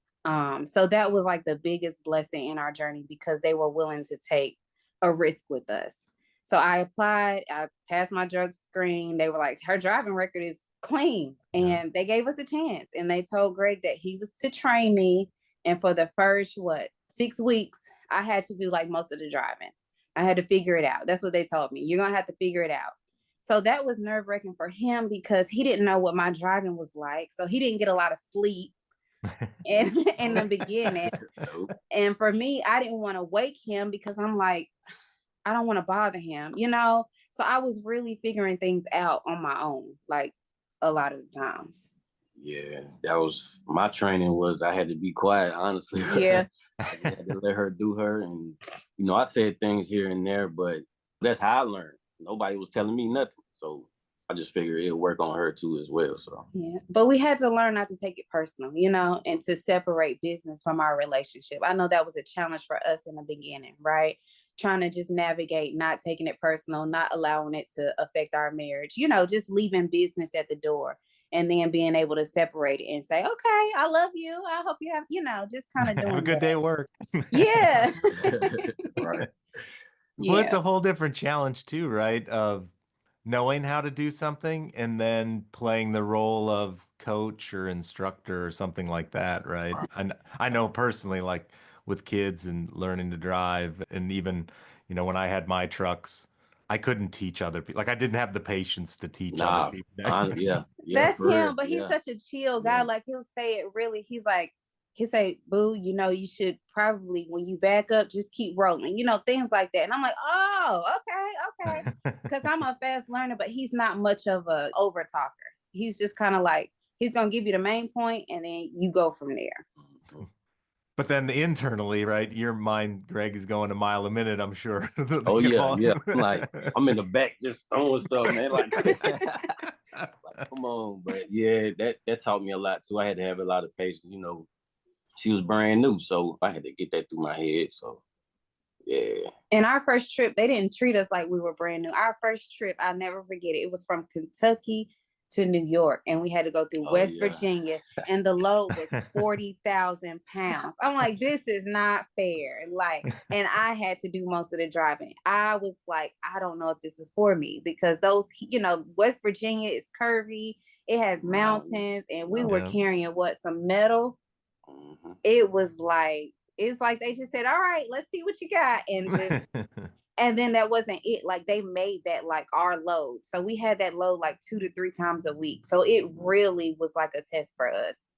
So that was like the biggest blessing in our journey because they were willing to take a risk with us. So I applied, I passed my drug screen. They were like, her driving record is clean. And they gave us a chance. And they told Greg that he was to train me. And for the first, 6 weeks, I had to do like most of the driving. I had to figure it out. That's what they told me. You're going to have to figure it out. So that was nerve-wracking for him because he didn't know what my driving was like. So he didn't get a lot of sleep in the beginning. And for me, I didn't want to wake him because I'm like, I don't want to bother him, you know? So I was really figuring things out on my own, like a lot of the times. Yeah, that was my training was I had to be quiet, honestly. Yeah. I had to let her do her. And, you know, I said things here and there, but that's how I learned. Nobody was telling me nothing. So I just figured it'd work on her too as well. So yeah, but we had to learn not to take it personal, you know, and to separate business from our relationship. I know that was a challenge for us in the beginning, right? Trying to just navigate, not taking it personal, not allowing it to affect our marriage, you know, just leaving business at the door and then being able to separate it and say, okay, I love you. I hope you have, you know, just kind of doing have a good day at work. Yeah. right. Well, it's Yeah. a whole different challenge too, right? Of knowing how to do something and then playing the role of coach or instructor or something like that, right? I know personally, like with kids and learning to drive, and even, you know, when I had my trucks, I couldn't teach other people. Like I didn't have the patience to teach other people. Yeah. That's him, real. but he's such a chill guy. Yeah. Like he'll say it really. He'll say, boo, you know, you should probably, when you back up, just keep rolling, you know, things like that. And I'm like, oh, okay. Because I'm a fast learner, but he's not much of a over talker. He's just kind of like, he's going to give you the main point and then you go from there. But then internally, right, your mind, Greg, is going a mile a minute, I'm sure. Oh, yeah. Like, I'm in the back just throwing stuff, man. Like, come on. But yeah, that taught me a lot too. I had to have a lot of patience, you know. She was brand new, so I had to get that through my head. So, yeah. And our first trip, they didn't treat us like we were brand new. Our first trip, I'll never forget it. It was from Kentucky to New York, and we had to go through West Virginia, and the load was 40,000 pounds. I'm like, this is not fair. Like, and I had to do most of the driving. I was like, I don't know if this is for me because those, you know, West Virginia is curvy. It has mountains, and we were carrying some metal. Mm-hmm. It was like, it's like they just said, all right, let's see what you got. And just, and then that wasn't it. Like they made that like our load. So we had that load like 2 to 3 times a week. So it really was like a test for us,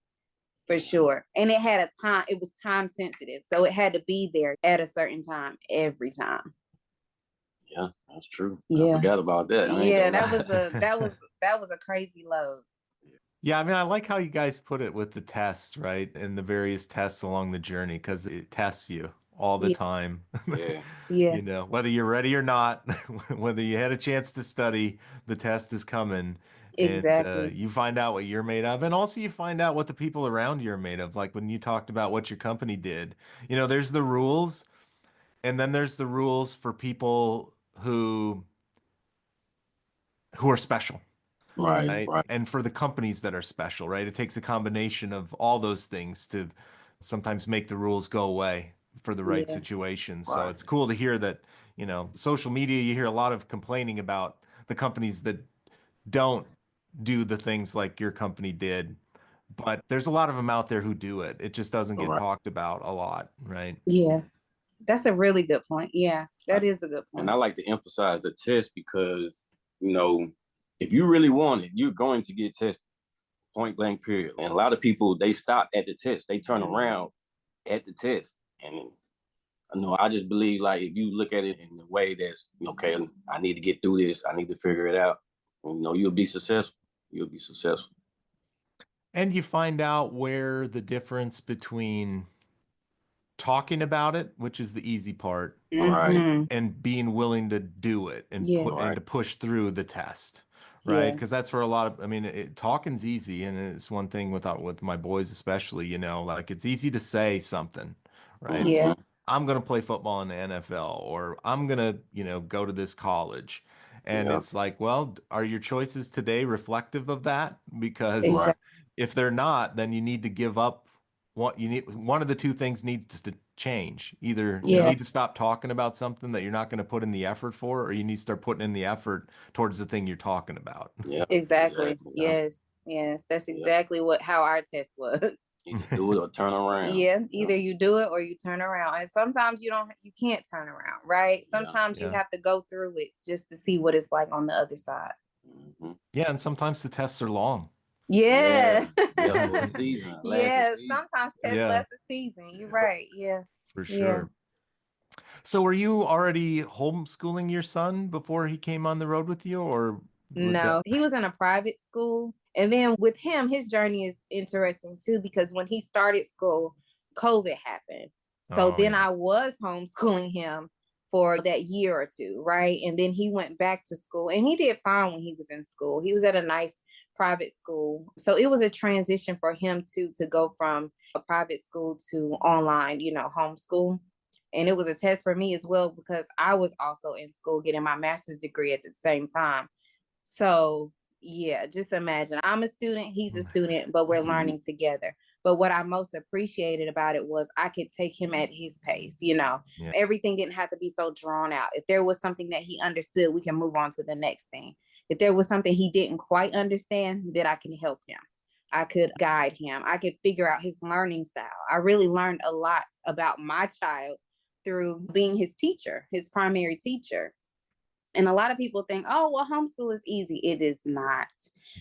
for sure. And it had a time, it was time sensitive. So it had to be there at a certain time every time. Yeah, that's true. Yeah. I forgot about that. Yeah, that was a crazy load. Yeah, I mean, I like how you guys put it with the tests, right? And the various tests along the journey, because it tests you all the time. Yeah. You know, whether you're ready or not, whether you had a chance to study, the test is coming. Exactly. And you find out what you're made of. And also you find out what the people around you are made of. Like when you talked about what your company did, you know, there's the rules, and then there's the rules for people who are special. Right. And for the companies that are special, right? It takes a combination of all those things to sometimes make the rules go away for the right situation. So it's cool to hear that, you know, social media, you hear a lot of complaining about the companies that don't do the things like your company did. But there's a lot of them out there who do it. It just doesn't get talked about a lot, right? Yeah. That's a really good point. Yeah, that is a good point. And I like to emphasize the test because, you know, if you really want it, you're going to get tested, point blank, period. And a lot of people, they stop at the test. They turn around at the test. And I just believe, like, if you look at it in the way that's, okay, I need to get through this, I need to figure it out, you'll be successful. You'll be successful. And you find out where the difference between talking about it, which is the easy part, Right. and being willing to do it and and to push through the test, right? Because that's where a lot of, I mean, talking's easy, and it's one thing with my boys especially, like it's easy to say something, right? Yeah. I'm going to play football in the NFL, or I'm going to, go to this college. And it's like, well, are your choices today reflective of that? Because Exactly. if they're not, then you need to give up what you need. One of the two things needs to change. Either you need to stop talking about something that you're not going to put in the effort for, or you need to start putting in the effort towards the thing you're talking about. Yeah. Exactly. Yes. That's exactly how our test was. Either do it or turn around. Yeah, either you do it or you turn around. And sometimes you can't turn around, right? Sometimes you have to go through it just to see what it's like on the other side. Yeah, and sometimes the tests are long. Yeah. A season. Sometimes tests last a season. You're right. Yeah. For sure. So were you already homeschooling your son before he came on the road with you, or? No, he was in a private school. And then with him, his journey is interesting too, because when he started school, COVID happened. So then I was homeschooling him for that year or two, right? And then he went back to school, and he did fine when he was in school. He was at a nice private school. So it was a transition for him to go from a private school to online, homeschool. And it was a test for me as well, because I was also in school getting my master's degree at the same time. So yeah, just imagine I'm a student, he's a student, but we're learning together. But what I most appreciated about it was I could take him at his pace. Everything didn't have to be so drawn out. If there was something that he understood, we can move on to the next thing. If there was something he didn't quite understand, then I can help him. I could guide him. I could figure out his learning style. I really learned a lot about my child through being his teacher, his primary teacher. And a lot of people think, oh, well, homeschool is easy. It is not,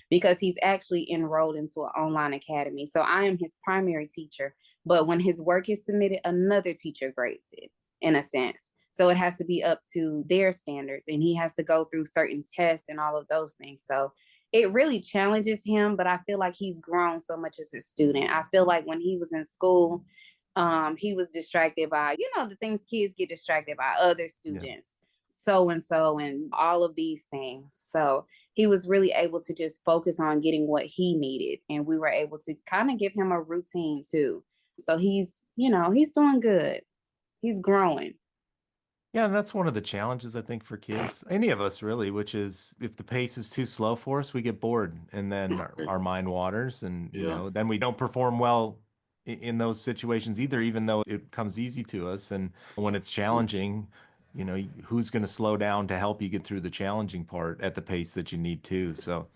because he's actually enrolled into an online academy. So I am his primary teacher. But when his work is submitted, another teacher grades it, in a sense. So it has to be up to their standards, and he has to go through certain tests and all of those things. So it really challenges him, but I feel like he's grown so much as a student. I feel like when he was in school, he was distracted by, the things kids get distracted by, other students. So-and-so and all of these things. So he was really able to just focus on getting what he needed. And we were able to kind of give him a routine too. So he's doing good. He's growing. Yeah, and that's one of the challenges, I think, for kids, any of us really, which is if the pace is too slow for us, we get bored, and then our mind waters, and then we don't perform well in those situations either, even though it comes easy to us. And when it's challenging, who's going to slow down to help you get through the challenging part at the pace that you need to? So,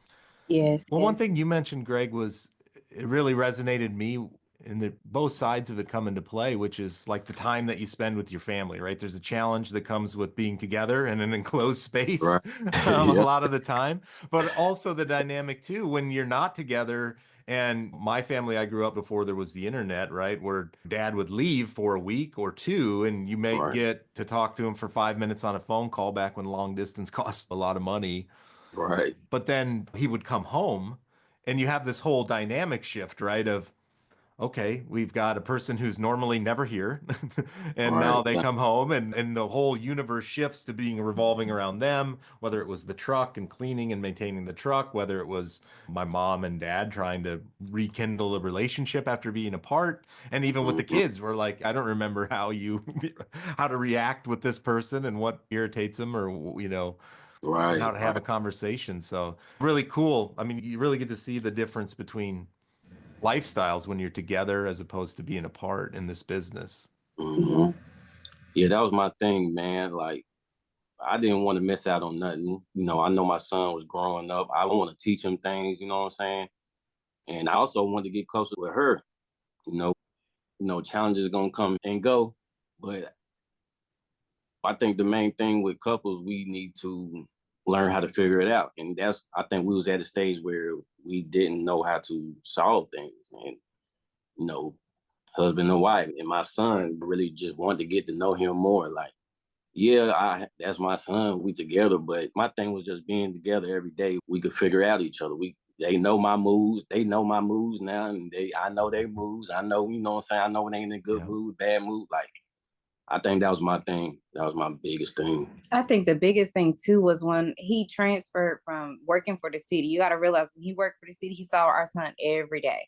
one thing you mentioned, Greg, was it really resonated me in both sides of it come into play, which is like the time that you spend with your family, right? There's a challenge that comes with being together in an enclosed space a lot of the time, but also the dynamic too, when you're not together. And my family, I grew up before there was the internet, right? Where dad would leave for a week or two, and you may get to talk to him for 5 minutes on a phone call back when long distance cost a lot of money. Right. But then he would come home, and you have this whole dynamic shift, right? Of, okay, we've got a person who's normally never here, and now they come home, and the whole universe shifts to being revolving around them, whether it was the truck and cleaning and maintaining the truck, whether it was my mom and dad trying to rekindle a relationship after being apart. And even with the kids, we're like, I don't remember how to react with this person and what irritates them, or, how to have a conversation. So really cool. I mean, you really get to see the difference between lifestyles when you're together as opposed to being apart in this business. Yeah, that was my thing, man. Like, I didn't want to miss out on nothing. I know my son was growing up. I want to teach him things, you know what I'm saying? And I also wanted to get closer with her. Challenges gonna come and go, but I think the main thing with couples, we need to learn how to figure it out. And I think we was at a stage where we didn't know how to solve things. And, you know, husband and wife, and my son really just wanted to get to know him more. Like, yeah, that's my son. We together, but my thing was just being together every day. We could figure out each other. They know my moves. They know my moves now, and I know their moves. I know, you know what I'm saying? I know when they in a good mood, bad mood. Like, I think that was my thing. That was my biggest thing. I think the biggest thing too was when he transferred from working for the city. You got to realize when he worked for the city, he saw our son every day,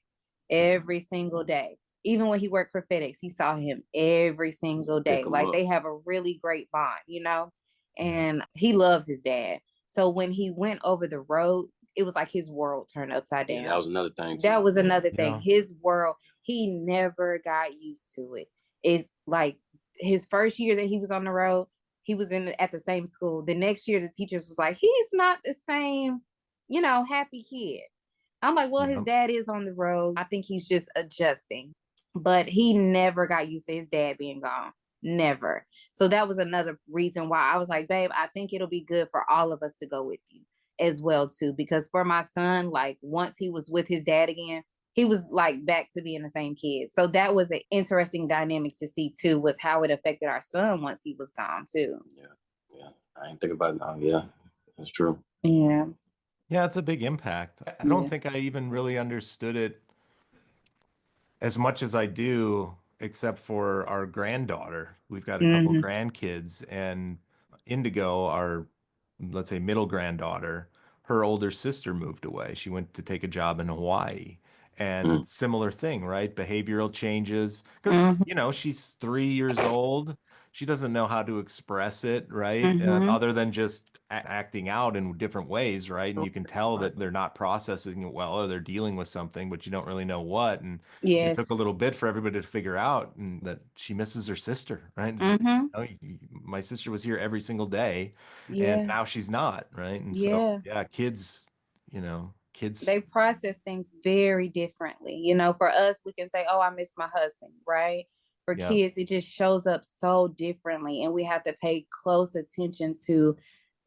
every single day. Even when he worked for FedEx, he saw him every single day. Like they have a really great bond, you know? And he loves his dad. So when he went over the road, it was like his world turned upside down. Yeah, that was another thing too. That was another thing. His world, he never got used to it. It's like his first year that he was on the road, he was at the same school. The next year, the teachers was like, he's not the same, you know, happy kid. I'm like, well, his dad is on the road. I think he's just adjusting. But he never got used to his dad being gone. Never. So that was another reason why I was like, babe, I think it'll be good for all of us to go with you as well, too. Because for my son, like once he was with his dad again, he was like back to being the same kid. So that was an interesting dynamic to see, too, was how it affected our son once he was gone, too. Yeah. I didn't think about it now. Yeah, that's true. Yeah. Yeah, it's a big impact. I don't think I even really understood it as much as I do, except for our granddaughter. We've got a couple grandkids, and Indigo, our, let's say, middle granddaughter, her older sister moved away. She went to take a job in Hawaii. And similar thing, right? Behavioral changes. Because, you know, she's 3 years old. She doesn't know how to express it, right? Other than just acting out in different ways, right? And you can tell that they're not processing it well, or they're dealing with something, but you don't really know what. And it took a little bit for everybody to figure out that she misses her sister, right? You know, my sister was here every single day, and now she's not, right? And so, yeah, kids, you know, they process things very differently. You know, for us, we can say, oh, I miss my husband, right? For kids, it just shows up so differently, and we have to pay close attention to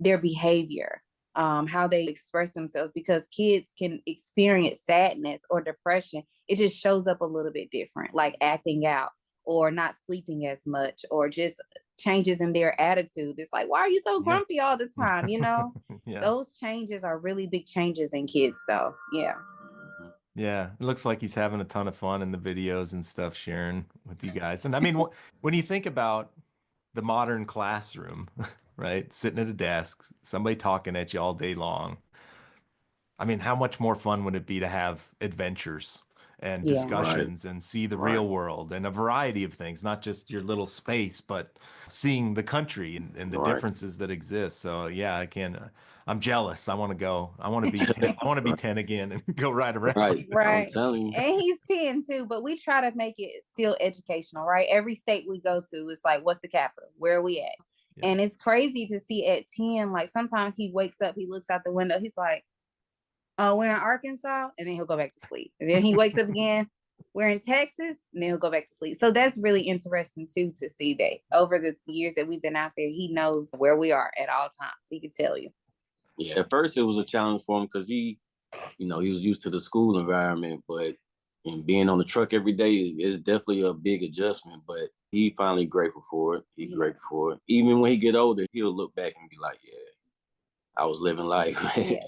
their behavior, how they express themselves, because kids can experience sadness or depression. It just shows up a little bit different, like acting out or not sleeping as much, or just changes in their attitude. It's like, why are you so grumpy all the time? You know, those changes are really big changes in kids, though. Yeah. Yeah, it looks like he's having a ton of fun in the videos and stuff, sharing with you guys. And I mean, when you think about the modern classroom, right? Sitting at a desk, somebody talking at you all day long. I mean, how much more fun would it be to have adventures and discussions and see the real world and a variety of things, not just your little space, but seeing the country and the differences that exist. So yeah, I'm jealous. I want to go. I want to be 10, I want to be 10 again and go right around. Right. I'm telling you. And he's 10 too, but we try to make it still educational, right? Every state we go to, it's like, what's the capital? Where are we at? Yeah. And it's crazy to see at 10, like sometimes he wakes up, he looks out the window, he's like, we're in Arkansas, and then he'll go back to sleep. And then he wakes up again, we're in Texas, and then he'll go back to sleep. So that's really interesting too, to see that over the years that we've been out there, he knows where we are at all times. He can tell you. Yeah, at first it was a challenge for him because he was used to the school environment, but being on the truck every day is definitely a big adjustment. But he finally grateful for it. He's grateful for it. Even when he get older, he'll look back and be like, yeah, I was living life.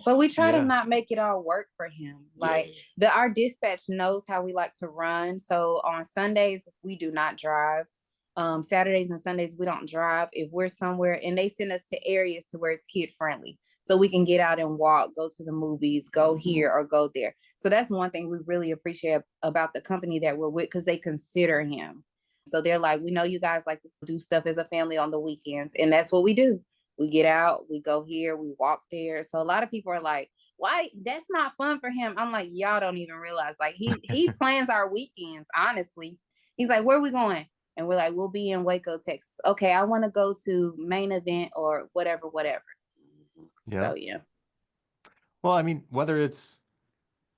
But we try to not make it all work for him. Like our dispatch knows how we like to run. So on Sundays, we do not drive. Saturdays and Sundays, we don't drive. If we're somewhere, and they send us to areas to where it's kid friendly, so we can get out and walk, go to the movies, go here or go there. So that's one thing we really appreciate about the company that we're with, because they consider him. So they're like, we know you guys like to do stuff as a family on the weekends, and that's what we do. We get out, we go here, we walk there. So a lot of people are like, why? That's not fun for him. I'm like, y'all don't even realize. Like he plans our weekends, honestly. He's like, where are we going? And we're like, we'll be in Waco, Texas. Okay, I want to go to Main Event or whatever. Yeah. So yeah. Well, I mean, whether it's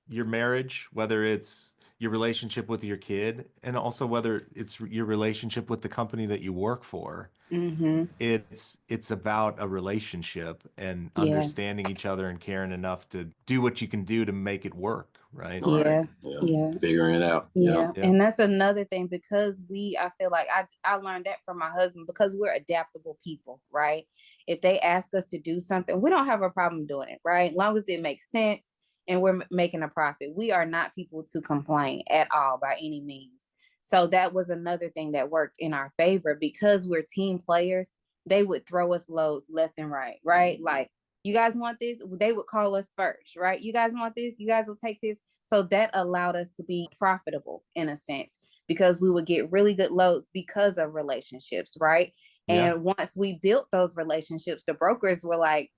your marriage, whether it's your relationship with your kid, and also whether it's your relationship with the company that you work for. Mm-hmm. It's about a relationship and Yeah. understanding each other and caring enough to do what you can do to make it work, right? All Yeah. right. Yeah. Figuring it out. Yeah. Yeah. And that's another thing, because I feel like I learned that from my husband, because we're adaptable people, right? If they ask us to do something, we don't have a problem doing it, right? As long as it makes sense and we're making a profit. We are not people to complain at all by any means. So that was another thing that worked in our favor, because we're team players. They would throw us loads left and right? Like, you guys want this? They would call us first, right? You guys want this? You guys will take this. So that allowed us to be profitable in a sense, because we would get really good loads because of relationships, right? Yeah. And once we built those relationships, the brokers were like,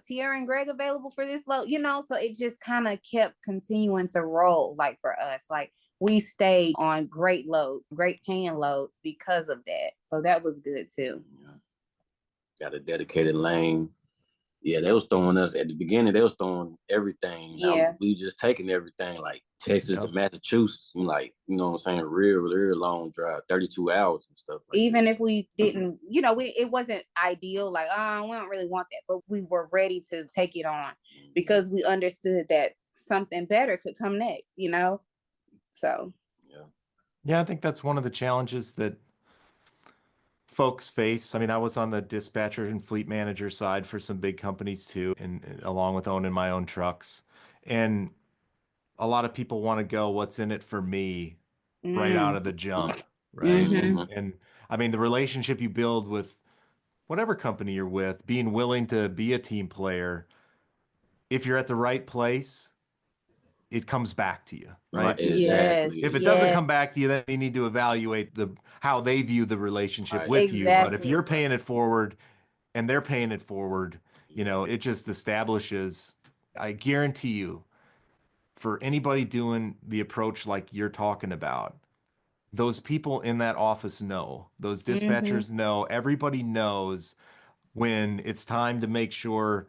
Tierra and Greg available for this load, so it just kind of kept continuing to roll, like, for us. Like, we stayed on great loads, great paying loads because of that. So that was good too. Got a dedicated lane. Yeah, they was throwing us at the beginning. They was throwing everything. Yeah. We just taking everything, like Texas to Massachusetts, and like, you know what I'm saying, real long drive, 32 hours and stuff. Like even this. if we didn't, it wasn't ideal. Like, we don't really want that, but we were ready to take it on because we understood that something better could come next. So. Yeah, I think that's one of the challenges that folks face. I mean, I was on the dispatcher and fleet manager side for some big companies too, and along with owning my own trucks. And a lot of people want to go, what's in it for me right out of the jump, right? And I mean, the relationship you build with whatever company you're with, being willing to be a team player, if you're at the right place, it comes back to you, right? Exactly. If it doesn't come back to you, then you need to evaluate how they view the relationship with you. But if you're paying it forward and they're paying it forward, it just establishes, I guarantee you, for anybody doing the approach like you're talking about, those people in that office know, those dispatchers know, everybody knows when it's time to make sure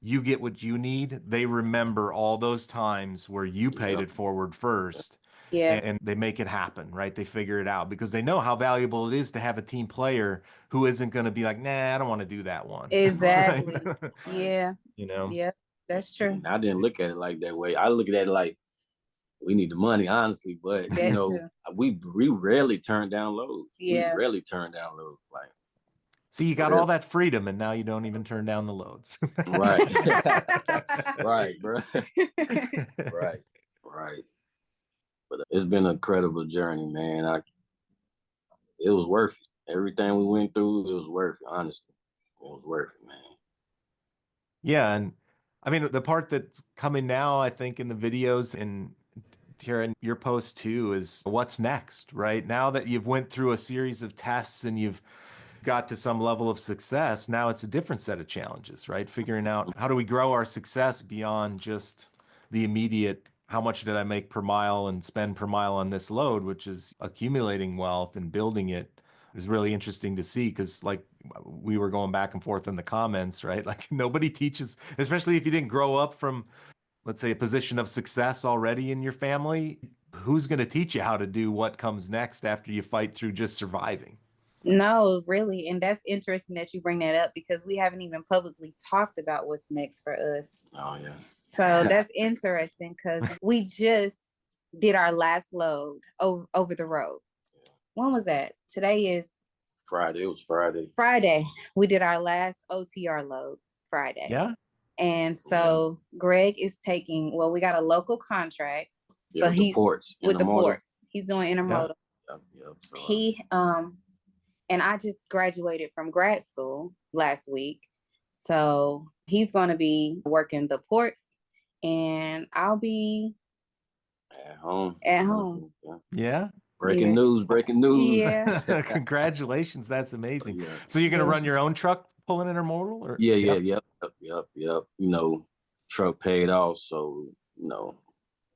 you get what you need. They remember all those times where you paid it forward first. Yeah. And they make it happen, right? They figure it out because they know how valuable it is to have a team player who isn't going to be like, nah, I don't want to do that one. Exactly. Right? Yeah. Yeah, that's true. And I didn't look at it like that way. I look at it like, we need the money, honestly, but we rarely turn down loads. Yeah. We rarely turn down loads. Like, see, you got all that freedom, and now you don't even turn down the loads. Right. Right, bro. Right. But it's been an incredible journey, man. It was worth it. Everything we went through, it was worth it, honestly. It was worth it, man. Yeah, and I mean, the part that's coming now, I think, in the videos and Tara, in your post too, is what's next, right? Now that you've went through a series of tests and you've got to some level of success, now it's a different set of challenges, right? Figuring out how do we grow our success beyond just the immediate, how much did I make per mile and spend per mile on this load, which is accumulating wealth and building it. Is really interesting to see because, like, we were going back and forth in the comments, right? Like, nobody teaches, especially if you didn't grow up from, let's say, a position of success already in your family. Who's going to teach you how to do what comes next after you fight through just surviving? No, really. And that's interesting that you bring that up because we haven't even publicly talked about what's next for us. Oh, yeah. So that's interesting because we just did our last load over the road. When was that? Today is Friday. It was Friday. Friday. We did our last OTR load Friday. Yeah. And so Greg is taking, we got a local contract. Yeah, so he's with the ports. He's doing intermodal. Yep. So, he and I just graduated from grad school last week. So he's going to be working the ports and I'll be at home. Yeah. Breaking news. Yeah. Congratulations. That's amazing. Yeah. So you're going to run your own truck pulling intermodal? Or? Yep. Truck paid off. So,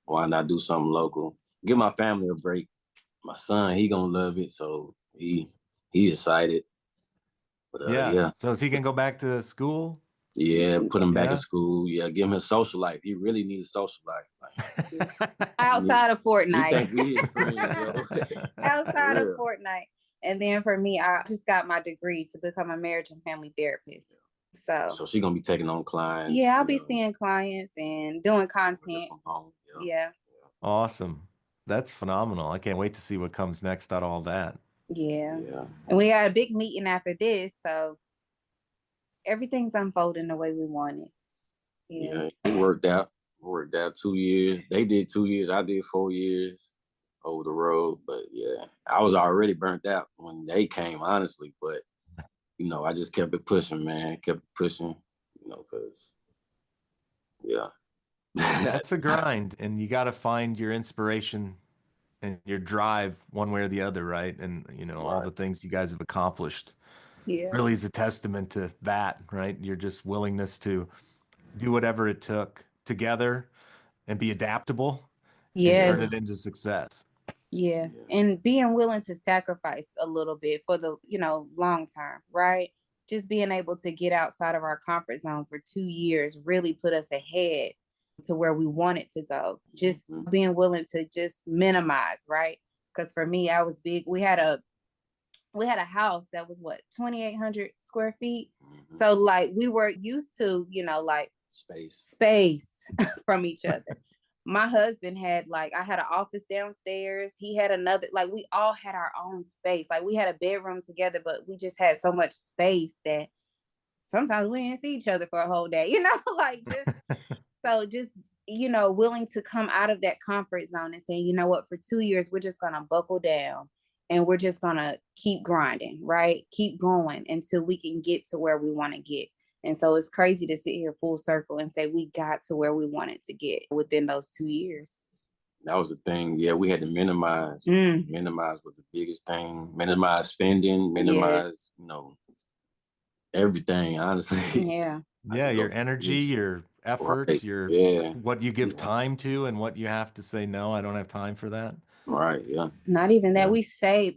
why not do something local? Give my family a break. My son, he going to love it. So he excited. But, So is he going to go back to school? Yeah, put him back Yeah. in school. Yeah, give him his social life. He really needs a social life. Like, Outside of he Fortnite. think we his friends, yo. Outside of For real. Fortnite. And then for me, I just got my degree to become a marriage and family therapist. So she gonna be taking on clients. yeah, I'll be seeing clients and doing content. From home. Yeah. Awesome. That's phenomenal. I can't wait to see what comes next out of all that. Yeah. And we got a big meeting after this, so everything's unfolding the way we want it. Yeah, it worked out. 2 years. They did 2 years. I did 4 years over the road. But yeah, I was already burnt out when they came, honestly. But I just kept it pushing, man. Kept it pushing, because That's a grind, and you got to find your inspiration and your drive one way or the other, right? And all the things you guys have accomplished really is a testament to that, right? Your just willingness to do whatever it took together and be adaptable and turn it into success. Yeah. And being willing to sacrifice a little bit for the, long term, right? Just being able to get outside of our comfort zone for 2 years really put us ahead to where we wanted to go. Just being willing to just minimize, right? Because for me, I was big. We had a house that was 2,800 square feet. So like we were used to, like space from each other. My husband had I had an office downstairs. He had another, we all had our own space. Like we had a bedroom together, but we just had so much space that sometimes we didn't see each other for a whole day, just willing to come out of that comfort zone and say, you know what, for 2 years, we're just going to buckle down and we're just going to keep grinding, right? Keep going until we can get to where we want to get. And so it's crazy to sit here full circle and say we got to where we wanted to get within those 2 years. That was the thing. Yeah, we had to minimize. Minimize was the biggest thing. Minimize spending, minimize, everything, honestly. Yeah. Yeah, your energy, your effort, what you give time to and what you have to say, no, I don't have time for that. Right, yeah. Not even that. We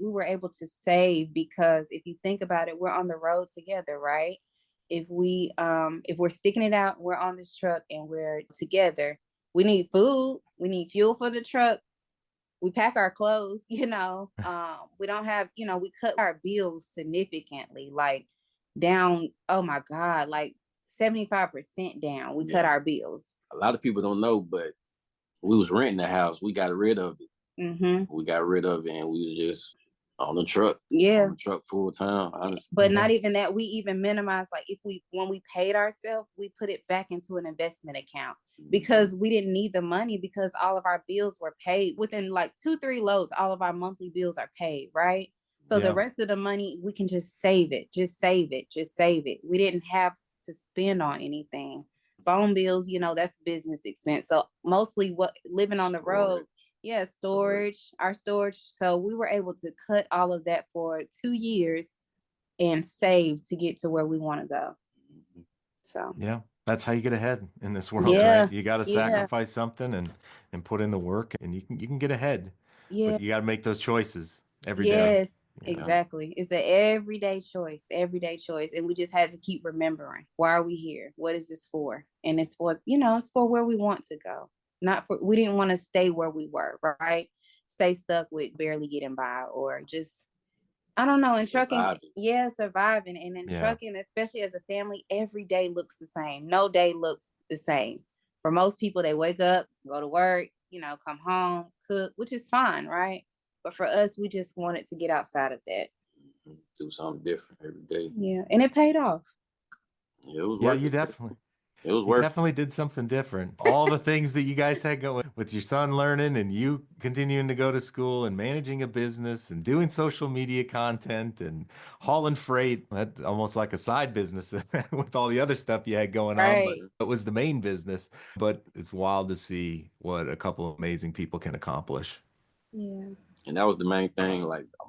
were able to save because if you think about it, we're on the road together, right? If we're sticking it out, we're on this truck and we're together, we need food, we need fuel for the truck, we pack our clothes, we don't have, we cut our bills significantly, down, oh my God, 75% down. We cut our bills. A lot of people don't know, but we was renting a house. We got rid of it. We got rid of it and we was just on the truck. Yeah. On the truck full time, honestly. But not even that. We even minimized, when we paid ourselves, we put it back into an investment account because we didn't need the money because all of our bills were paid within 2-3 loads. All of our monthly bills are paid, right? So the rest of the money, we can just save it. Just save it. We didn't have to spend on anything. Phone bills, that's business expense. So mostly living on the road. Yeah, our storage. So we were able to cut all of that for 2 years and save to get to where we want to go. So yeah, that's how you get ahead in this world, right? You got to sacrifice something and put in the work, and you can get ahead. Yeah, but you got to make those choices every day. Yes, exactly. It's an everyday choice, and we just had to keep remembering, why are we here? What is this for? And it's for it's for where we want to go. We didn't want to stay where we were, right? Stay stuck with barely getting by or just, I don't know. In trucking, surviving. And in trucking, especially as a family, every day looks the same. No day looks the same. For most people, they wake up, go to work, come home, cook, which is fine, right? But for us, we just wanted to get outside of that. Do something different every day. Yeah, and it paid off. Yeah, it was worth it. It was worth it. Definitely did something different. All the things that you guys had going with your son learning and you continuing to go to school and managing a business and doing social media content and hauling freight. That's almost like a side business with all the other stuff you had going on. But it was the main business. But it's wild to see what a couple of amazing people can accomplish. Yeah. And that was the main thing.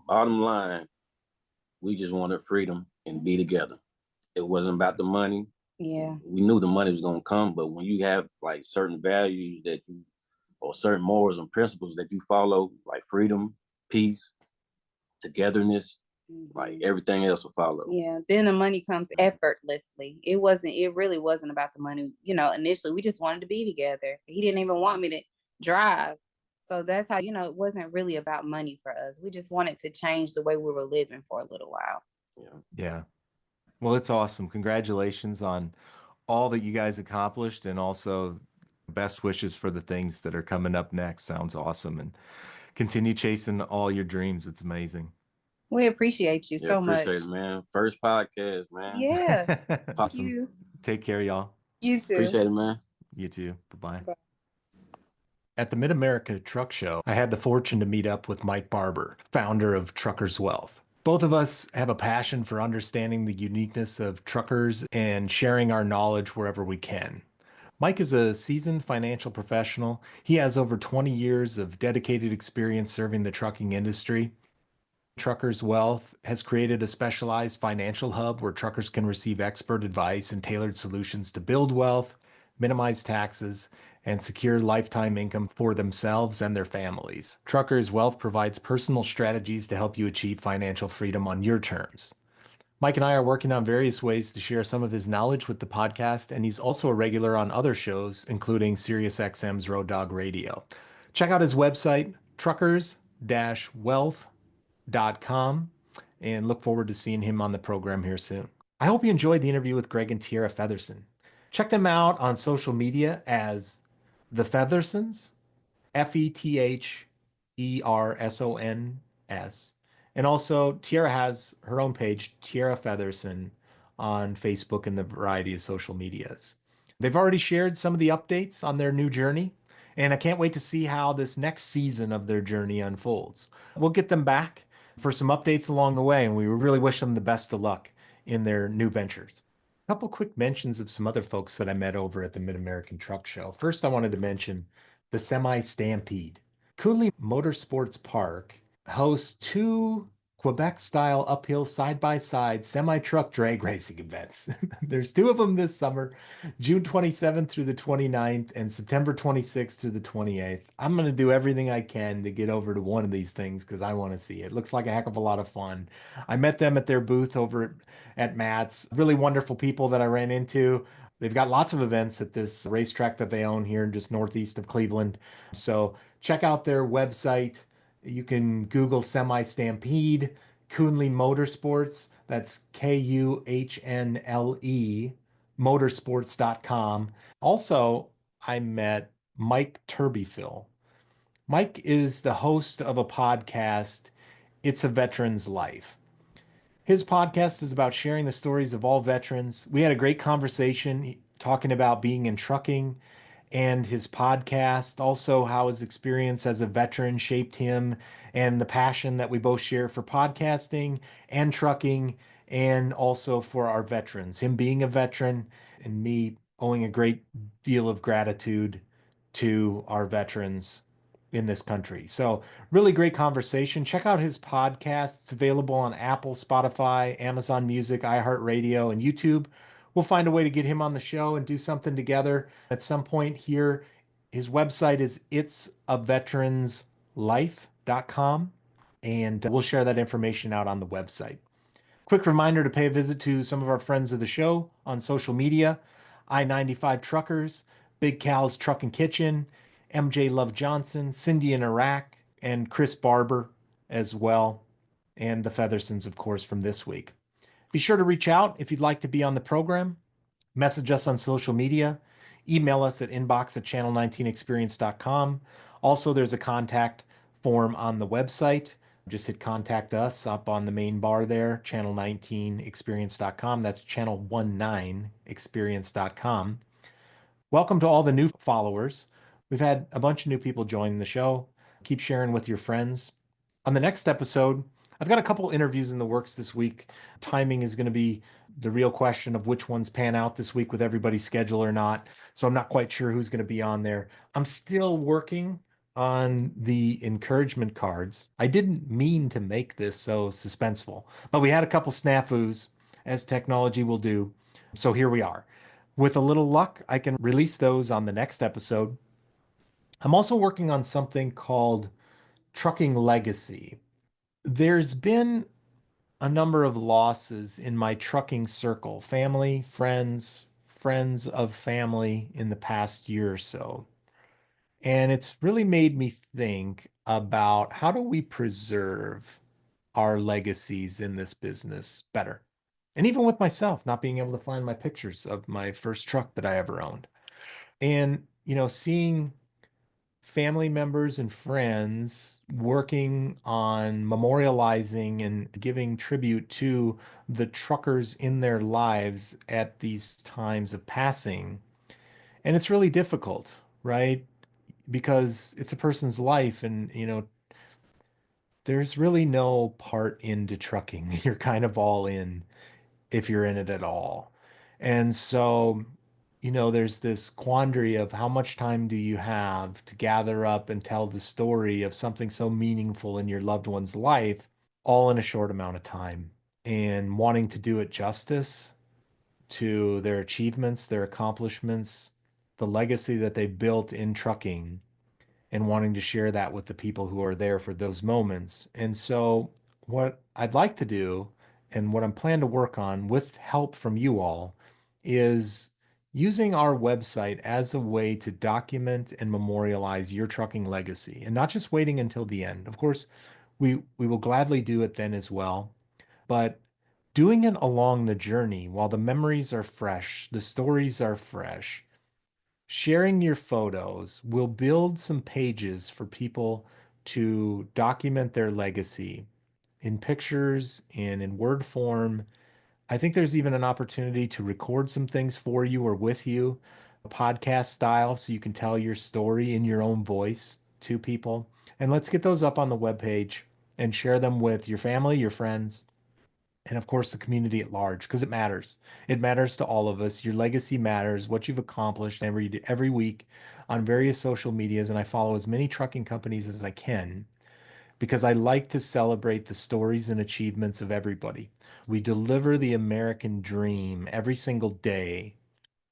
Bottom line, we just wanted freedom and be together. It wasn't about the money. Yeah. We knew the money was gonna come, but when you have certain values or certain morals and principles that you follow, like freedom, peace, togetherness, Like everything else will follow. Yeah. Then the money comes effortlessly. It really wasn't about the money. Initially we just wanted to be together. He didn't even want me to drive. So that's how, it wasn't really about money for us. We just wanted to change the way we were living for a little while. Yeah. Well, it's awesome. Congratulations on all that you guys accomplished, and also best wishes for the things that are coming up next. Sounds awesome. And continue chasing all your dreams. It's amazing. We appreciate you so much. Appreciate it, man. First podcast, man. Yeah. Awesome. You. Take care, y'all. You too. Appreciate it, man. You too. Bye-bye. Bye. At the Mid-America Truck Show, I had the fortune to meet up with Mike Barber, founder of Truckers Wealth. Both of us have a passion for understanding the uniqueness of truckers and sharing our knowledge wherever we can. Mike is a seasoned financial professional. He has over 20 years of dedicated experience serving the trucking industry. Truckers Wealth has created a specialized financial hub where truckers can receive expert advice and tailored solutions to build wealth, minimize taxes, and secure lifetime income for themselves and their families. Truckers Wealth provides personal strategies to help you achieve financial freedom on your terms. Mike and I are working on various ways to share some of his knowledge with the podcast, and he's also a regular on other shows, including SiriusXM's Road Dog Radio. Check out his website, truckers-wealth.com, and look forward to seeing him on the program here soon. I hope you enjoyed the interview with Greg and Tiara Featherson. Check them out on social media as the Fethersons, Fethersons. And also, Tiara has her own page, Tiara Featherson, on Facebook and the variety of social medias. They've already shared some of the updates on their new journey, and I can't wait to see how this next season of their journey unfolds. We'll get them back for some updates along the way, and we really wish them the best of luck in their new ventures. A couple quick mentions of some other folks that I met over at the Mid-American Truck Show. First, I wanted to mention the Semi Stampede. Cooley Motorsports Park hosts two Quebec-style uphill side-by-side semi-truck drag racing events. There's two of them this summer, June 27th through the 29th and September 26th through the 28th. I'm going to do everything I can to get over to one of these things because I want to see it. It looks like a heck of a lot of fun. I met them at their booth over at Matt's. Really wonderful people that I ran into. They've got lots of events at this racetrack that they own here just northeast of Cleveland. So check out their website. You can Google Semi Stampede, Coonley Motorsports. That's Kuhnle motorsports.com. Also, I met Mike Turbyfill. Mike is the host of a podcast, It's a Veteran's Life. His podcast is about sharing the stories of all veterans. We had a great conversation talking about being in trucking and his podcast, also how his experience as a veteran shaped him, and the passion that we both share for podcasting and trucking, and also for our veterans. Him being a veteran and me owing a great deal of gratitude to our veterans in this country. So really great conversation. Check out his podcast. It's available on Apple, Spotify, Amazon Music, iHeartRadio, and YouTube. We'll find a way to get him on the show and do something together at some point here. His website is itsaveteranslife.com, and we'll share that information out on the website. Quick reminder to pay a visit to some of our friends of the show on social media: I-95 Truckers, Big Cal's Truck and Kitchen, MJ Love Johnson, Cindy in Iraq, and Chris Barber as well, and the Feathersons, of course, from this week. Be sure to reach out if you'd like to be on the program. Message us on social media. Email us at inbox@channel19experience.com. Also, there's a contact form on the website. Just hit contact us up on the main bar there, channel19experience.com. That's channel19experience.com. Welcome to all the new followers. We've had a bunch of new people join the show. Keep sharing with your friends. On the next episode, I've got a couple interviews in the works this week. Timing is going to be the real question of which ones pan out this week with everybody's schedule or not. So I'm not quite sure who's going to be on there. I'm still working on the encouragement cards. I didn't mean to make this so suspenseful, but we had a couple snafus, as technology will do. So here we are. With a little luck, I can release those on the next episode. I'm also working on something called Trucking Legacy. There's been a number of losses in my trucking circle, family, friends, friends of family in the past year or so. And it's really made me think about how do we preserve our legacies in this business better? And even with myself, not being able to find my pictures of my first truck that I ever owned. And, seeing family members and friends working on memorializing and giving tribute to the truckers in their lives at these times of passing. And it's really difficult, right? Because it's a person's life and, there's really no part into trucking. You're kind of all in if you're in it at all. And so, there's this quandary of how much time do you have to gather up and tell the story of something so meaningful in your loved one's life, all in a short amount of time, and wanting to do it justice to their achievements, their accomplishments, the legacy that they built in trucking, and wanting to share that with the people who are there for those moments. And so, what I'd like to do, and what I'm planning to work on with help from you all, is using our website as a way to document and memorialize your trucking legacy and not just waiting until the end. Of course, we will gladly do it then as well, but doing it along the journey while the memories are fresh, the stories are fresh. Sharing your photos will build some pages for people to document their legacy in pictures and in word form. I think there's even an opportunity to record some things for you or with you, podcast style, so you can tell your story in your own voice to people. And let's get those up on the webpage and share them with your family, your friends, and of course the community at large, because it matters. It matters to all of us. Your legacy matters, what you've accomplished every week on various social medias, and I follow as many trucking companies as I can because I like to celebrate the stories and achievements of everybody. We deliver the American dream every single day,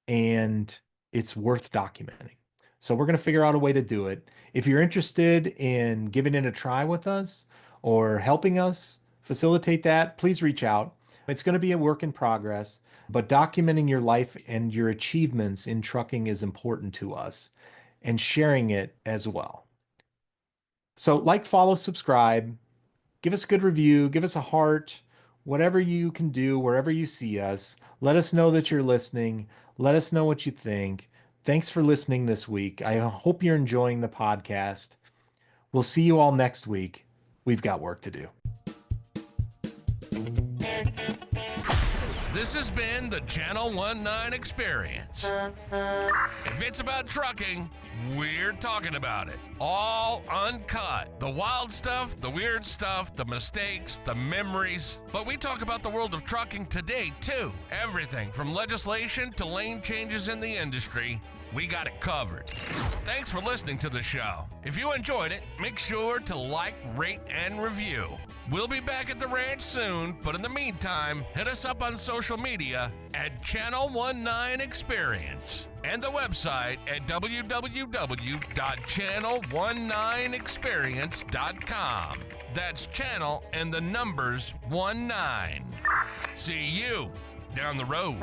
and it's worth documenting. So we're going to figure out a way to do it. If you're interested in giving it a try with us or helping us facilitate that, please reach out. It's going to be a work in progress, but documenting your life and your achievements in trucking is important to us, and sharing it as well. So like, follow, subscribe, give us a good review, give us a heart, whatever you can do, wherever you see us. Let us know that you're listening. Let us know what you think. Thanks for listening this week. I hope you're enjoying the podcast. We'll see you all next week. We've got work to do. This has been the Channel 19 Experience. If it's about trucking, we're talking about it. All uncut. The wild stuff, the weird stuff, the mistakes, the memories. But we talk about the world of trucking today, too. Everything from legislation to lane changes in the industry. We got it covered. Thanks for listening to the show. If you enjoyed it, make sure to like, rate, and review. We'll be back at the ranch soon, but in the meantime, hit us up on social media at Channel 19 Experience and the website at www.channel19experience.com. That's channel and the numbers 19. See you down the road.